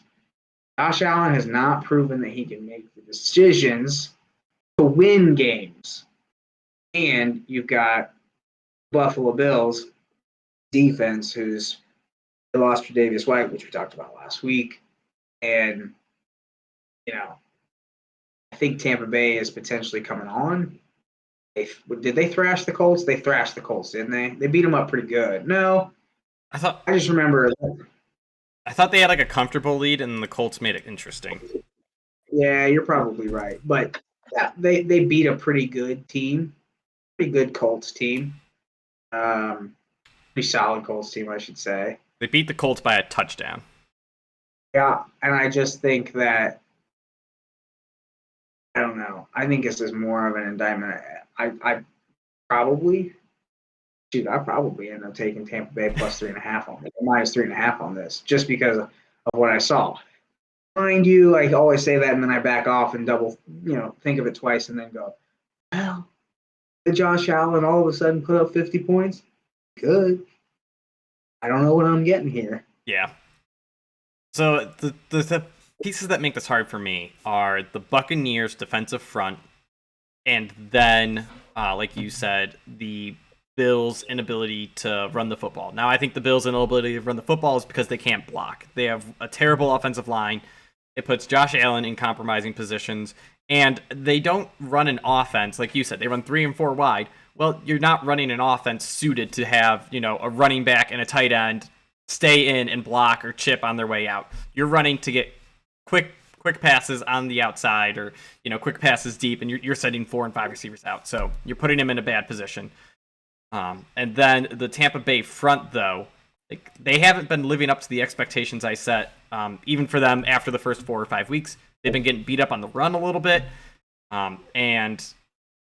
Speaker 3: Josh Allen has not proven that he can make the decisions to win games. And you've got Buffalo Bills defense, who's they lost Tre'Davious White, which we talked about last week. And, I think Tampa Bay is potentially coming on. Did they thrash the Colts? They thrashed the Colts, didn't they? They beat them up pretty good. No,
Speaker 1: I thought
Speaker 3: I just remember.
Speaker 1: they had like a comfortable lead, and the Colts made it interesting.
Speaker 3: Yeah, you're probably right, but they beat a pretty good team, pretty good Colts team, pretty solid Colts team, I should say.
Speaker 1: They beat the Colts by a touchdown.
Speaker 3: Yeah, and I just think that I don't know. I think this is more of an indictment. I probably end up taking Tampa Bay plus 3.5 on this, minus 3.5 on this, just because of what I saw. Mind you, I always say that, and then I back off and think of it twice, and then go, well, did Josh Allen all of a sudden put up 50 points? Good. I don't know what I'm getting here.
Speaker 1: Yeah. So the pieces that make this hard for me are the Buccaneers' defensive front, and then, like you said, the Bills' inability to run the football. Now, I think the Bills' inability to run the football is because they can't block. They have a terrible offensive line. It puts Josh Allen in compromising positions, and they don't run an offense, like you said. They run 3 and 4 wide. Well, you're not running an offense suited to have, a running back and a tight end stay in and block or chip on their way out. You're running to get quick passes on the outside, or quick passes deep, and you're sending 4 and 5 receivers out. So you're putting them in a bad position. And then the Tampa Bay front, though, they haven't been living up to the expectations I set. Even for them after the first 4 or 5 weeks, they've been getting beat up on the run a little bit. And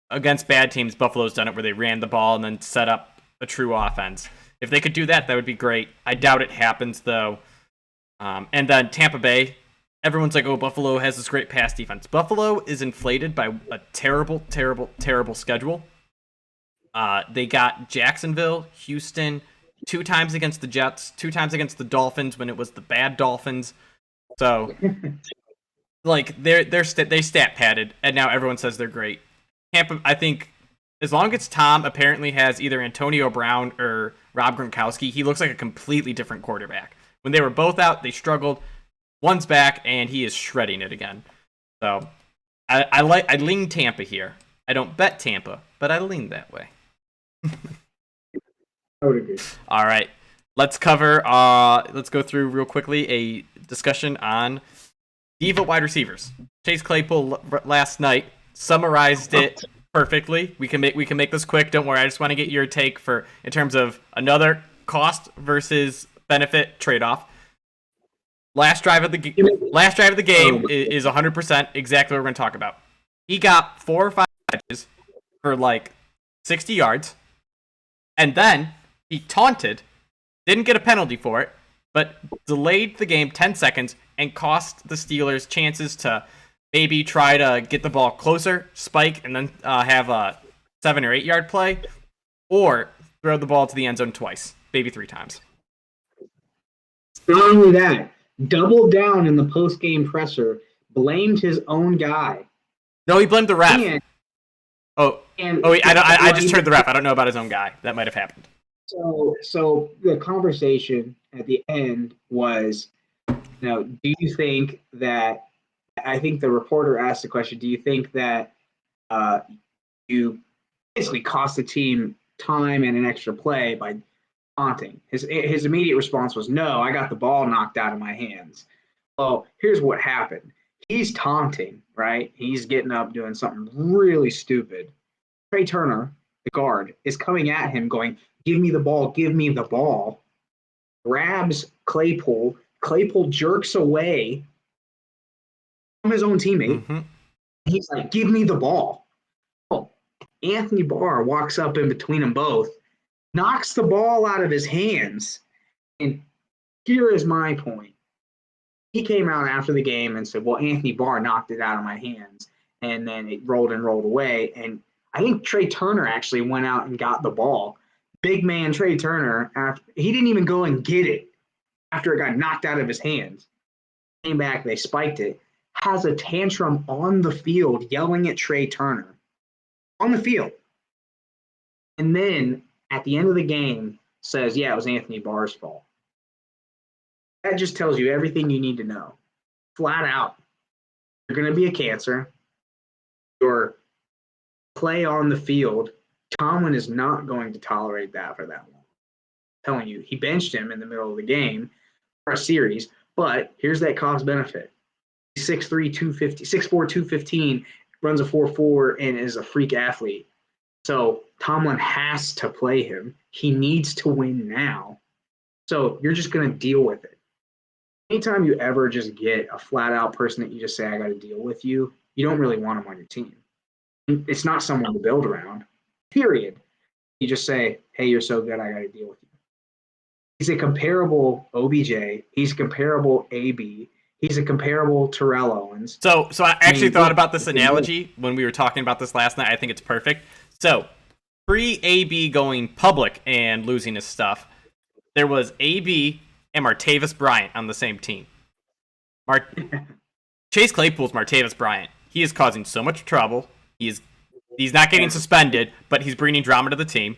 Speaker 1: against bad teams, Buffalo's done it where they ran the ball and then set up a true offense. If they could do that, that would be great. I doubt it happens, though. And then Tampa Bay, everyone's like, oh, Buffalo has this great pass defense. Buffalo is inflated by a terrible, terrible, terrible schedule. They got Jacksonville, Houston, 2 times against the Jets, 2 times against the Dolphins when it was the bad Dolphins. So, they stat padded, and now everyone says they're great. Tampa, I think, as long as Tom apparently has either Antonio Brown or Rob Gronkowski, he looks like a completely different quarterback. When they were both out, they struggled. One's back, and he is shredding it again. So, I lean Tampa here. I don't bet Tampa, but I lean that way.
Speaker 3: I would agree.
Speaker 1: All right, let's go through real quickly a discussion on diva wide receivers. Chase Claypool last night summarized it perfectly. We can make this quick. Don't worry. I just want to get your take in terms of another cost versus benefit trade-off. Last drive of the game is 100% exactly what we're going to talk about. He got 4 or 5 catches for 60 yards, and then he taunted, didn't get a penalty for it, but delayed the game 10 seconds and cost the Steelers chances to maybe try to get the ball closer, spike, and then have a 7 or 8 yard play, or throw the ball to the end zone twice, maybe 3 times.
Speaker 3: Not only that, doubled down in the post-game presser, blamed his own guy.
Speaker 1: No, he blamed the ref. I just heard the ref. I don't know about his own guy. That might have happened.
Speaker 3: So the conversation at the end was, do you think that? I think the reporter asked the question: do you think that uh, you basically cost the team time and an extra play by taunting? His immediate response was, "No, I got the ball knocked out of my hands." Well, here's what happened. He's taunting, right? He's getting up doing something really stupid. Trey Turner, the guard, is coming at him going, "Give me the ball, give me the ball." Grabs Claypool. Claypool jerks away from his own teammate.
Speaker 1: Mm-hmm.
Speaker 3: He's like, "Give me the ball." Oh, Anthony Barr walks up in between them both, knocks the ball out of his hands. And here is my point. He came out after the game and said, "Well, Anthony Barr knocked it out of my hands." And then it rolled and rolled away. And I think Trey Turner actually went out and got the ball. Big man Trey Turner, he didn't even go and get it after it got knocked out of his hands. Came back, they spiked it, has a tantrum on the field yelling at Trey Turner. On the field. And then at the end of the game says, "Yeah, it was Anthony Barr's fault." That just tells you everything you need to know. Flat out. You're going to be a cancer. Your play on the field, Tomlin is not going to tolerate that for that long. I'm telling you, he benched him in the middle of the game for a series, but here's that cost benefit. He's 6'3", 250, 6'4", 215, runs a 4.4, and is a freak athlete. So Tomlin has to play him. He needs to win now. So you're just going to deal with it. Anytime you ever just get a flat-out person that you just say, "I got to deal with you," you don't really want him on your team. It's not someone to build around, period. You just say, "Hey, you're so good, I got to deal with you." He's a comparable OBJ. He's a comparable AB. He's a comparable Terrell Owens.
Speaker 1: So I actually thought about this analogy when we were talking about this last night. I think it's perfect. So, pre-AB going public and losing his stuff, there was AB and Martavis Bryant on the same team. Chase Claypool's Martavis Bryant. He is causing so much trouble. He's not getting suspended, but he's bringing drama to the team.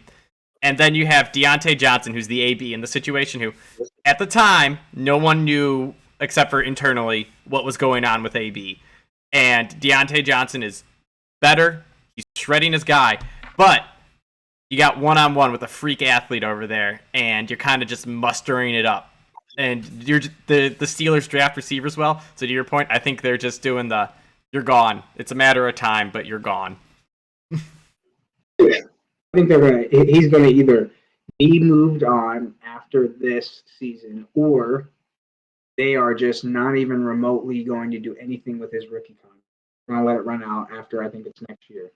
Speaker 1: And then you have Deontay Johnson, who's the AB in the situation, who, at the time, no one knew, except for internally, what was going on with AB. And Deontay Johnson is better. He's shredding his guy. But you got one-on-one with a freak athlete over there, and you're kind of just mustering it up. And you're the Steelers draft receivers well. So to your point, I think they're just doing you're gone. It's a matter of time, but you're gone.
Speaker 3: I think he's gonna either be moved on after this season, or they are just not even remotely going to do anything with his rookie contract. They're gonna let it run out after, I think it's next year.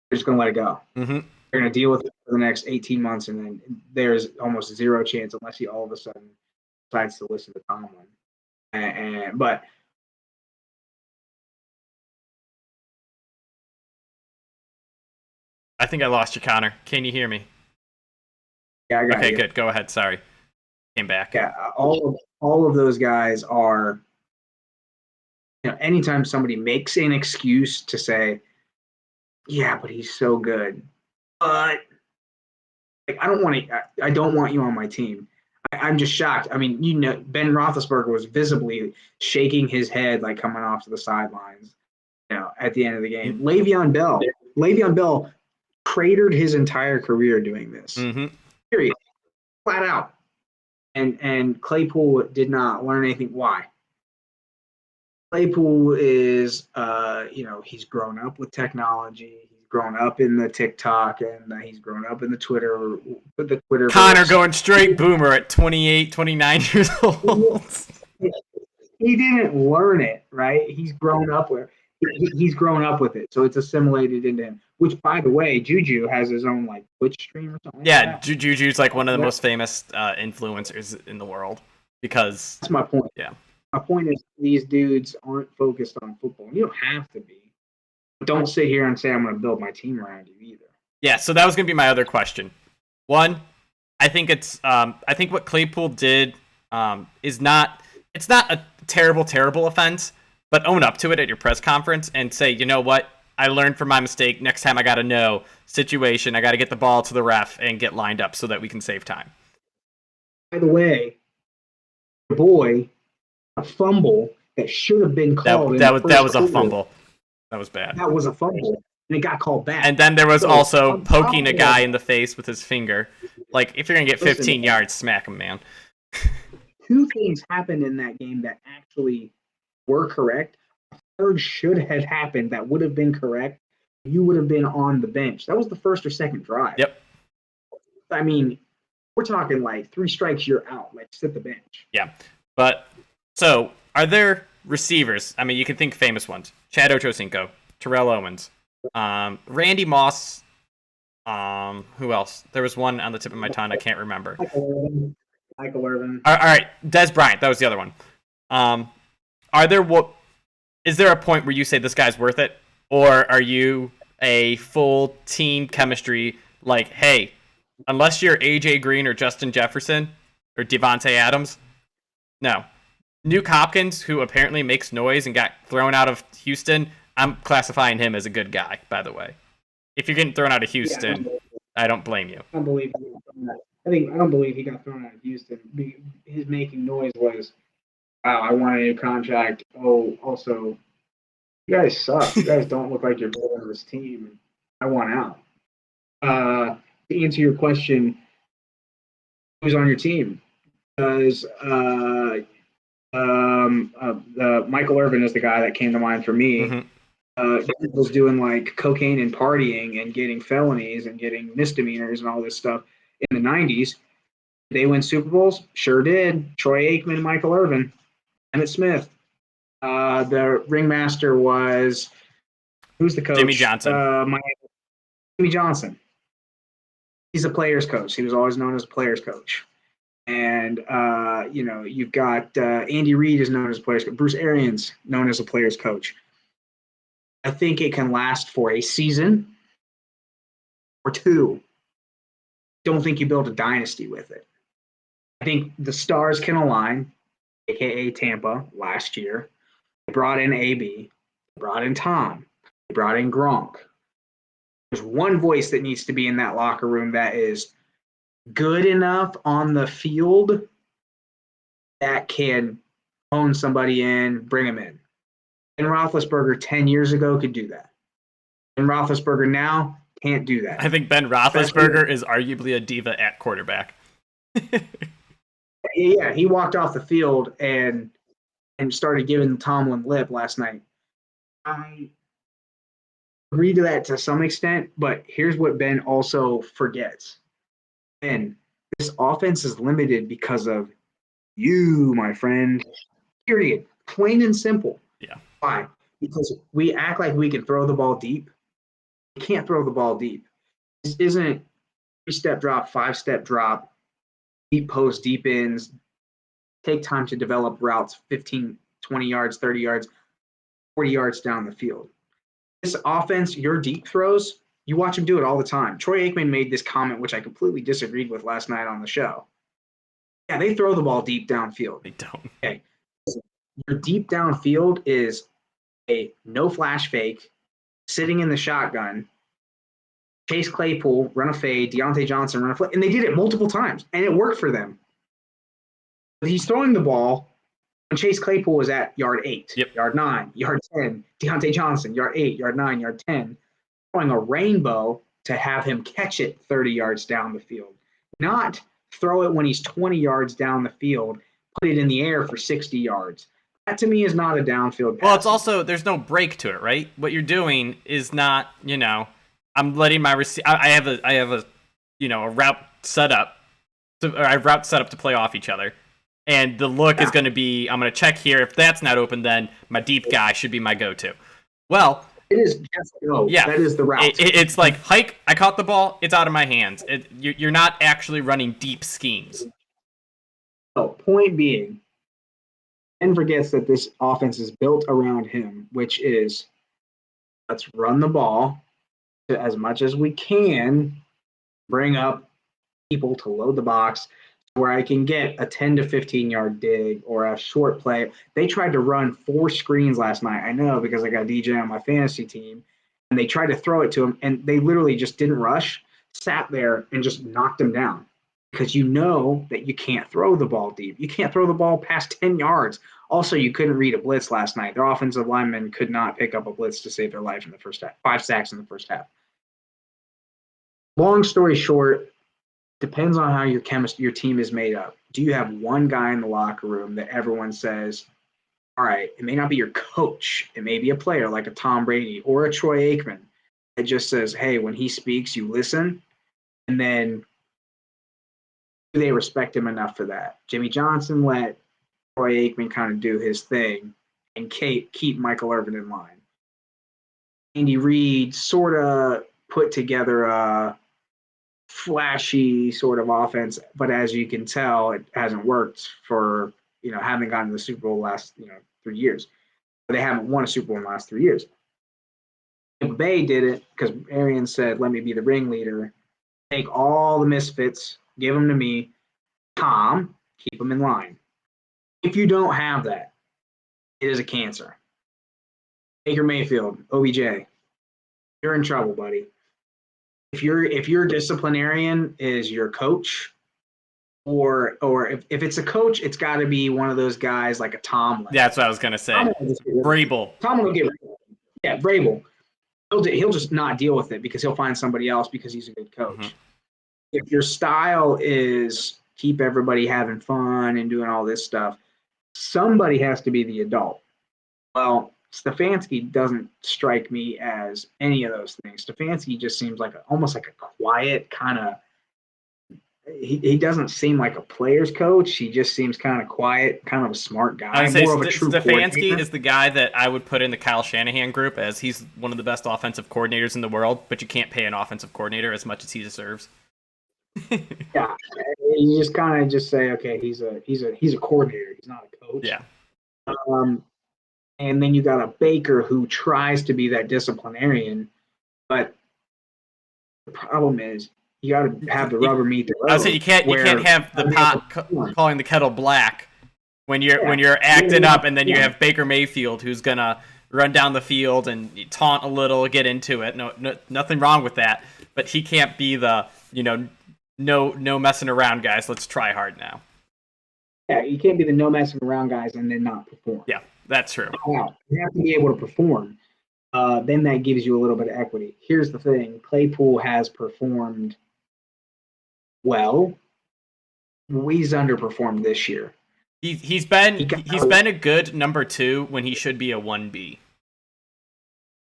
Speaker 3: They're just gonna let it go.
Speaker 1: Mm-hmm.
Speaker 3: They're gonna deal with it for the next 18 months, and then there's almost zero chance unless he all of a sudden decides to listen to Tomlin. But
Speaker 1: I think I lost you, Connor. Can you hear me?
Speaker 3: yeah, I got
Speaker 1: Okay,
Speaker 3: you.
Speaker 1: good. Go ahead. Sorry. Came back.
Speaker 3: Yeah, all of those guys are. Anytime somebody makes an excuse to say, "Yeah, but he's so good," but I don't want you on my team. I'm just shocked. I mean, Ben Roethlisberger was visibly shaking his head, like coming off to the sidelines. At the end of the game, Le'Veon Bell cratered his entire career doing this.
Speaker 1: Mm-hmm.
Speaker 3: Period, flat out. And Claypool did not learn anything. Why? Claypool is, he's grown up with technology. He's grown up in the TikTok, and he's grown up in the Twitter.
Speaker 1: Connor going straight boomer at 28, 29 years old.
Speaker 3: He didn't learn it, right? He's grown up with it, so it's assimilated into him. Which, by the way, Juju has his own Twitch stream or something.
Speaker 1: Yeah, like Juju's one of the most famous influencers in the world because
Speaker 3: that's my point.
Speaker 1: Yeah.
Speaker 3: My point is these dudes aren't focused on football. You don't have to be. But don't sit here and say I'm going to build my team around you either.
Speaker 1: Yeah, so that was going to be my other question. One, I think what Claypool did is not a terrible offense, but own up to it at your press conference and say, you know what, I learned from my mistake. Next time I got to know situation. I got to get the ball to the ref and get lined up so that we can save time.
Speaker 3: By the way, the boy, a fumble that should have been called.
Speaker 1: That was a fumble. That was bad.
Speaker 3: That was a fumble, and it got called back.
Speaker 1: And then there was also poking a guy in the face with his finger. Like, if you're going to get 15 yards, smack him, man.
Speaker 3: Two things happened in that game that actually were correct. A third should have happened that would have been correct. You would have been on the bench. That was the first or second drive.
Speaker 1: Yep.
Speaker 3: I mean, we're talking like 3 strikes, you're out. Like, sit the bench.
Speaker 1: Yeah. But, so, are there receivers? I mean, you can think famous ones. Chad Ochocinco, Terrell Owens, Randy Moss. Who else? There was one on the tip of my tongue. I can't remember.
Speaker 3: Michael Irvin.
Speaker 1: All right, Des Bryant. That was the other one. Is there a point where you say this guy's worth it, or are you a full team chemistry? Like, hey, unless you're AJ Green or Justin Jefferson or Devontae Adams, no. Nuke Hopkins, who apparently makes noise and got thrown out of Houston, I'm classifying him as a good guy. By the way, if you're getting thrown out of Houston, I don't blame you.
Speaker 3: I don't believe he got thrown out of Houston. His making noise was, wow, I want a new contract. Oh, also, you guys suck. You guys don't look like you're building this team. I want out. To answer your question, who's on your team? Because Michael Irvin is the guy that came to mind for me.
Speaker 1: Mm-hmm.
Speaker 3: He was doing like cocaine and partying and getting felonies and getting misdemeanors and all this stuff in the 90s. They win Super Bowls? Sure did. Troy Aikman, Michael Irvin, Emmitt Smith. The ringmaster was, who's the coach?
Speaker 1: Jimmy Johnson.
Speaker 3: Jimmy Johnson. He's a player's coach. He was always known as a player's coach. And, you've got Andy Reid is known as a player's coach. Bruce Arians known as a player's coach. I think it can last for a season or 2. Don't think you build a dynasty with it. I think the stars can align, a.k.a. Tampa last year. They brought in AB. They brought in Tom. They brought in Gronk. There's one voice that needs to be in that locker room that is good enough on the field that can hone somebody in, bring them in. And Roethlisberger 10 years ago could do that. And Roethlisberger now can't do that.
Speaker 1: I think Ben Roethlisberger is arguably a diva at quarterback.
Speaker 3: Yeah, he walked off the field and started giving Tomlin lip last night. I agree to that to some extent, but here's what Ben also forgets. Ben, this offense is limited because of you, my friend. Period. Plain and simple.
Speaker 1: Yeah.
Speaker 3: Why? Because we act like we can throw the ball deep. We can't throw the ball deep. This isn't 3-step drop, 5-step drop, deep post, deep ends. Take time to develop routes 15, 20 yards, 30 yards, 40 yards down the field. This offense, your deep throws, you watch him do it all the time. Troy Aikman made this comment, which I completely disagreed with last night on the show. Yeah, they throw the ball deep downfield.
Speaker 1: They don't.
Speaker 3: Okay. Your deep downfield is a no flash fake, sitting in the shotgun, Chase Claypool, run a fade, Deontay Johnson, run a fade, and they did it multiple times, and it worked for them. But he's throwing the ball, and Chase Claypool was at yard 8, yard 9, yard 10, Deontay Johnson, yard 8, yard 9, yard 10, throwing a rainbow to have him catch it 30 yards down the field. Not throw it when he's 20 yards down the field, put it in the air for 60 yards. That to me is not a downfield pass.
Speaker 1: Well, it's also, there's no break to it, right? What you're doing is not, I'm letting my I have a route set up, or I have route set up to play off each other, and the look is going to be, I'm going to check here. If that's not open, then my deep guy should be my go-to. Well,
Speaker 3: it is just go. Yeah, that is the route.
Speaker 1: It's like hike. I caught the ball. It's out of my hands. You're not actually running deep schemes.
Speaker 3: So, point being, Ben forgets that this offense is built around him, which is let's run the ball as much as we can, bring up people to load the box where I can get a 10 to 15 yard dig or a short play. They tried to run 4 screens last night. I know because I got DJ on my fantasy team, and they tried to throw it to him, and they literally just didn't rush, sat there, and just knocked him down. Because you know that you can't throw the ball deep. You can't throw the ball past 10 yards. Also, you couldn't read a blitz last night. Their offensive linemen could not pick up a blitz to save their life in the first half. 5 sacks in the first half. Long story short, depends on how your team is made up. Do you have one guy in the locker room that everyone says, all right, it may not be your coach. It may be a player like a Tom Brady or a Troy Aikman that just says, hey, when he speaks, you listen. And then do they respect him enough for that? Jimmy Johnson let Troy Aikman kind of do his thing and keep Michael Irvin in line. Andy Reid sort of put together a flashy sort of offense, but as you can tell, it hasn't worked for, haven't gotten to the Super Bowl the last, 3 years. They haven't won a Super Bowl in the last 3 years. Tampa Bay did it because Arian said, let me be the ringleader. Take all the misfits, give them to me. Tom, keep them in line. If you don't have that, it is a cancer. Baker Mayfield, OBJ, you're in trouble, buddy. If your disciplinarian is your coach, or if it's a coach, it's got to be one of those guys like a Tom.
Speaker 1: Yeah, that's what I was gonna say. Vrabel.
Speaker 3: Tom will get rid of it. Yeah, Vrabel. He'll just not deal with it because he'll find somebody else because he's a good coach. Mm-hmm. If your style is keep everybody having fun and doing all this stuff, somebody has to be the adult. Well, Stefanski doesn't strike me as any of those things. Stefanski just seems like almost like a quiet kind of. He doesn't seem like a player's coach. He just seems kind of quiet, kind of a smart guy.
Speaker 1: I would say Stefanski is the guy that I would put in the Kyle Shanahan group, as he's one of the best offensive coordinators in the world, but you can't pay an offensive coordinator as much as he deserves.
Speaker 3: Yeah, you just kind of just say, okay, he's a coordinator. He's not a coach.
Speaker 1: Yeah.
Speaker 3: And then you got a Baker who tries to be that disciplinarian, but the problem is you got to have the rubber meet the road.
Speaker 1: I would say you can't have the pot calling the kettle black when you're acting up, and then you have Baker Mayfield who's gonna run down the field and taunt a little, get into it. No, nothing wrong with that, but he can't be the no messing around, guys. Let's try hard now.
Speaker 3: Yeah, you can't be the no messing around guys and then not perform.
Speaker 1: Yeah, that's true.
Speaker 3: Wow, you have to be able to perform. Then that gives you a little bit of equity. Here's the thing: Claypool has performed well. He's underperformed this year.
Speaker 1: He's been a good number 2 when he should be a 1B.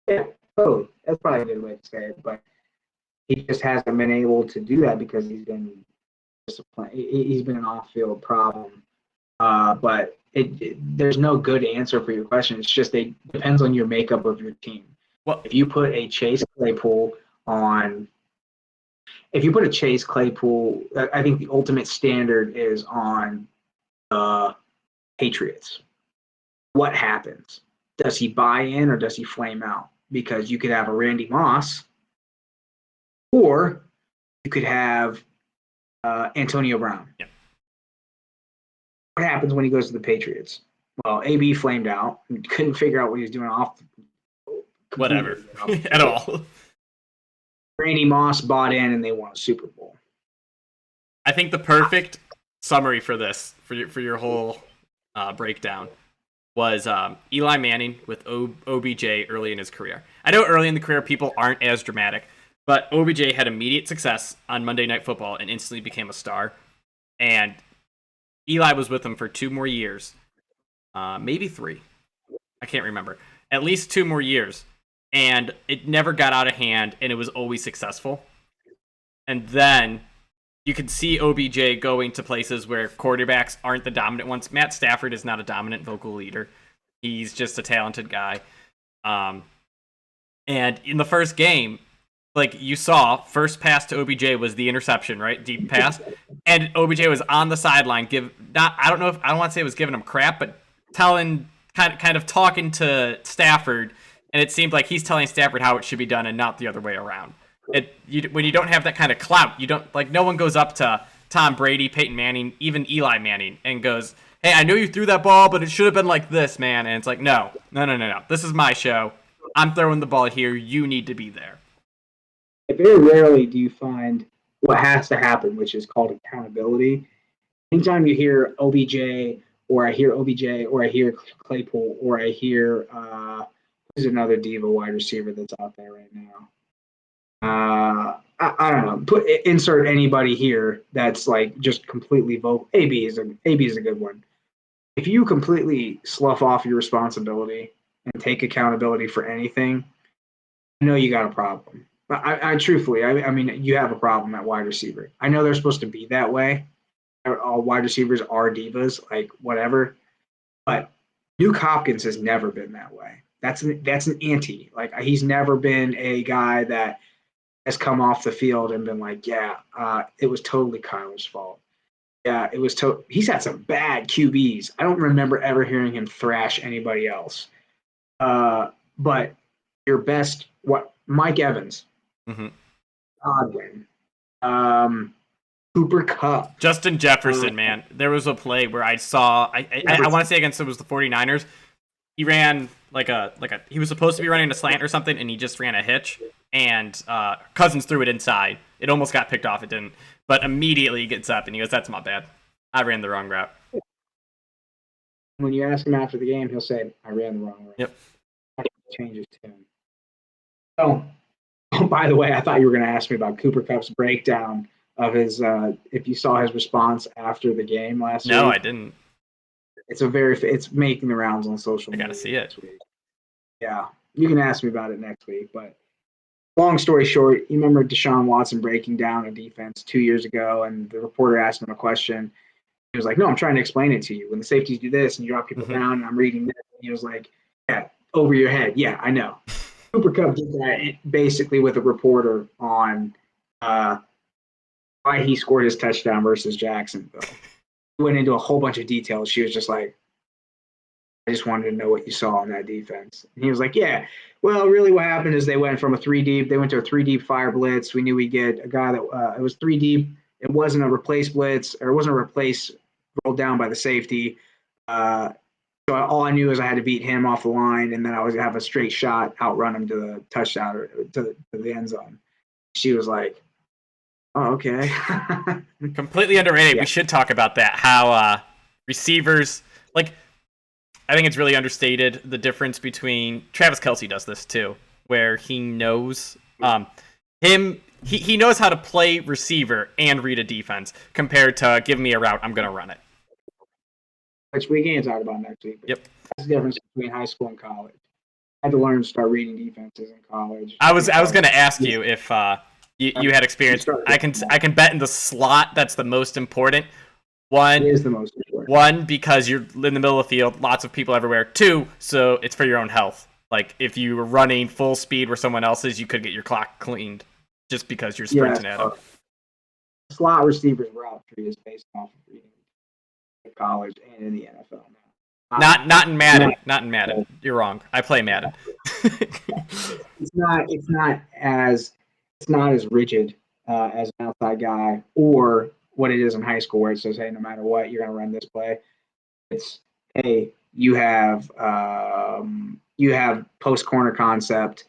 Speaker 3: Yeah, that's probably a good way to say it, but he just hasn't been able to do that because he's been disciplined. He's been an off-field problem. But there's no good answer for your question. It's just it depends on your makeup of your team. Well, if you put a Chase Claypool, I think the ultimate standard is on the Patriots. What happens? Does he buy in or does he flame out? Because you could have a Randy Moss, or you could have Antonio Brown.
Speaker 1: Yeah.
Speaker 3: What happens when he goes to the Patriots? Well, AB flamed out and couldn't figure out what he was doing off.
Speaker 1: Whatever. At all.
Speaker 3: Randy Moss bought in and they won a Super Bowl.
Speaker 1: I think the perfect summary for this, for your whole breakdown, was Eli Manning with OBJ early in his career. I know early in the career people aren't as dramatic, but OBJ had immediate success on Monday Night Football and instantly became a star. And Eli was with him for 2 more years, maybe 3. I can't remember. At least 2 more years. And it never got out of hand, and it was always successful. And then you could see OBJ going to places where quarterbacks aren't the dominant ones. Matt Stafford is not a dominant vocal leader. He's just a talented guy. And in the first game, like you saw, first pass to OBJ was the interception, right? Deep pass. And OBJ was on the sideline, I don't want to say it was giving him crap, but kind of talking to Stafford, and it seemed like he's telling Stafford how it should be done and not the other way around. When you don't have that kind of clout, you don't, like, no one goes up to Tom Brady, Peyton Manning, even Eli Manning, and goes, "Hey, I know you threw that ball, but it should have been like this, man." And it's like, no. This is my show. I'm throwing the ball here. You need to be there.
Speaker 3: Very rarely do you find what has to happen, which is called accountability. Anytime you hear OBJ, or I hear OBJ, or I hear Claypool, or I hear who's another diva wide receiver that's out there right now. I don't know. Insert anybody here that's like just completely vocal. AB is a good one. If you completely slough off your responsibility and take accountability for anything, I know you got a problem. But I truthfully, I mean, you have a problem at wide receiver. I know they're supposed to be that way. All wide receivers are divas, like whatever. But Duke Hopkins has never been that way. That's an anti. Like he's never been a guy that has come off the field and been like, yeah, it was totally Kyler's fault. Yeah, it was. He's had some bad QBs. I don't remember ever hearing him thrash anybody else. But your best, Mike Evans, Godwin, Cooper Kupp,
Speaker 1: Justin Jefferson, man. There was a play where I saw. I want to say against it was the 49ers. He ran he was supposed to be running a slant or something, and he just ran a hitch. And Cousins threw it inside. It almost got picked off. It didn't. But immediately he gets up and he goes, "That's my bad. I ran the wrong route."
Speaker 3: When you ask him after the game, he'll say, "I ran the wrong route."
Speaker 1: Yep.
Speaker 3: Changes tune. Oh, by the way, I thought you were going to ask me about Cooper Kupp's breakdown of his. If you saw his response after the game last week.
Speaker 1: No, I didn't.
Speaker 3: It's making the rounds on social media.
Speaker 1: I gotta see it.
Speaker 3: Yeah, you can ask me about it next week. But long story short, you remember Deshaun Watson breaking down a defense 2 years ago, and the reporter asked him a question. He was like, "No, I'm trying to explain it to you. When the safeties do this and you drop people down, and I'm reading this," and he was like, "Yeah, over your head. Yeah, I know." Cooper Kupp did that basically with a reporter on why he scored his touchdown versus Jacksonville. He went into a whole bunch of details. She was just like, "I just wanted to know what you saw on that defense." And he was like, "Yeah, well, really what happened is they went from a 3-deep. They went to a 3-deep fire blitz. We knew we'd get a guy that it was 3-deep. It wasn't a replace blitz, or it wasn't a replace rolled down by the safety. So all I knew is I had to beat him off the line, and then I was going to have a straight shot, outrun him to the touchdown or to the end zone." She was like, "Oh, okay."
Speaker 1: Completely underrated. Yeah. We should talk about that. How receivers, like, I think it's really understated, the difference between Travis Kelce does this too, where he knows he knows how to play receiver and read a defense compared to give me a route, I'm gonna run it.
Speaker 3: Which we can talk about next week.
Speaker 1: Yep.
Speaker 3: That's the difference between high school and college. I had to learn to start reading defenses in college.
Speaker 1: I was going to ask you if you had experience. I can bet in the slot that's the most important. One,
Speaker 3: it is the most important.
Speaker 1: One, because you're in the middle of the field, lots of people everywhere. Two, so it's for your own health. Like if you were running full speed where someone else is, you could get your clock cleaned just because you're sprinting at them.
Speaker 3: Slot receivers route tree is based off of reading in college and in the NFL now.
Speaker 1: Not in Madden. Not in Madden. You're wrong. I play Madden.
Speaker 3: It's not as rigid as an outside guy, or what it is in high school, where it says, "Hey, no matter what, you're going to run this play." It's, "Hey, you have post corner concept,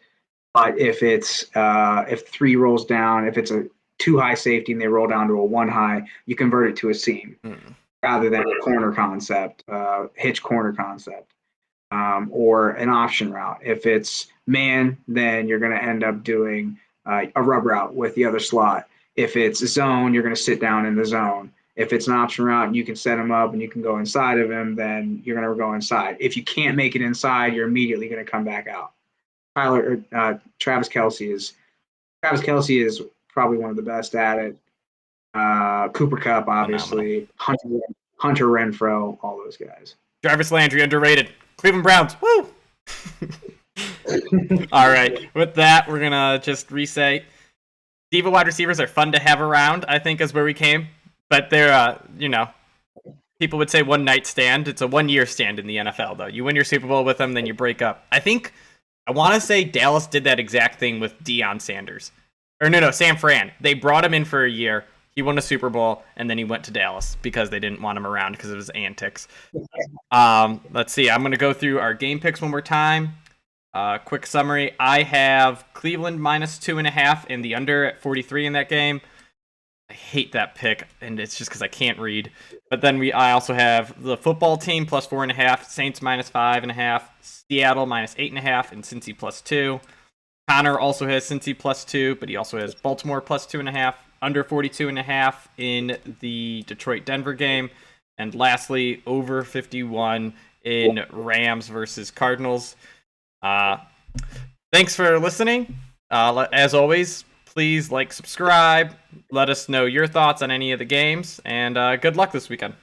Speaker 3: but if it's if 3 rolls down, if it's a 2 high safety and they roll down to a 1 high, you convert it to a seam." Rather than a corner concept, hitch corner concept, or an option route. If it's man, then you're going to end up doing a rub route with the other slot. If it's zone, you're going to sit down in the zone. If it's an option route and you can set him up and you can go inside of him, then you're going to go inside. If you can't make it inside, you're immediately going to come back out. Travis Kelce is probably one of the best at it. Cooper Kupp, obviously, Hunter Renfrow, all those guys.
Speaker 1: Jarvis Landry, underrated. Cleveland Browns, woo! All right, with that, we're gonna just re-say, diva wide receivers are fun to have around, I think is where we came. But they're, people would say one night stand. It's a 1 year stand in the NFL, though. You win your Super Bowl with them, then you break up. I want to say Dallas did that exact thing with Deion Sanders. Or no, Sam Fran. They brought him in for a year. He won a Super Bowl, and then he went to Dallas because they didn't want him around because of his antics. Let's see. I'm going to go through our game picks one more time. Quick summary: I have Cleveland -2.5 in the under at 43 in that game. I hate that pick, and it's just because I can't read. But then I also have the football team +4.5, Saints -5.5, Seattle -8.5, and Cincy +2. Connor also has Cincy +2, but he also has Baltimore +2.5, under 42.5 in the Detroit-Denver game, and lastly, over 51 in Rams versus Cardinals. Thanks for listening. As always, please like, subscribe, let us know your thoughts on any of the games, and good luck this weekend.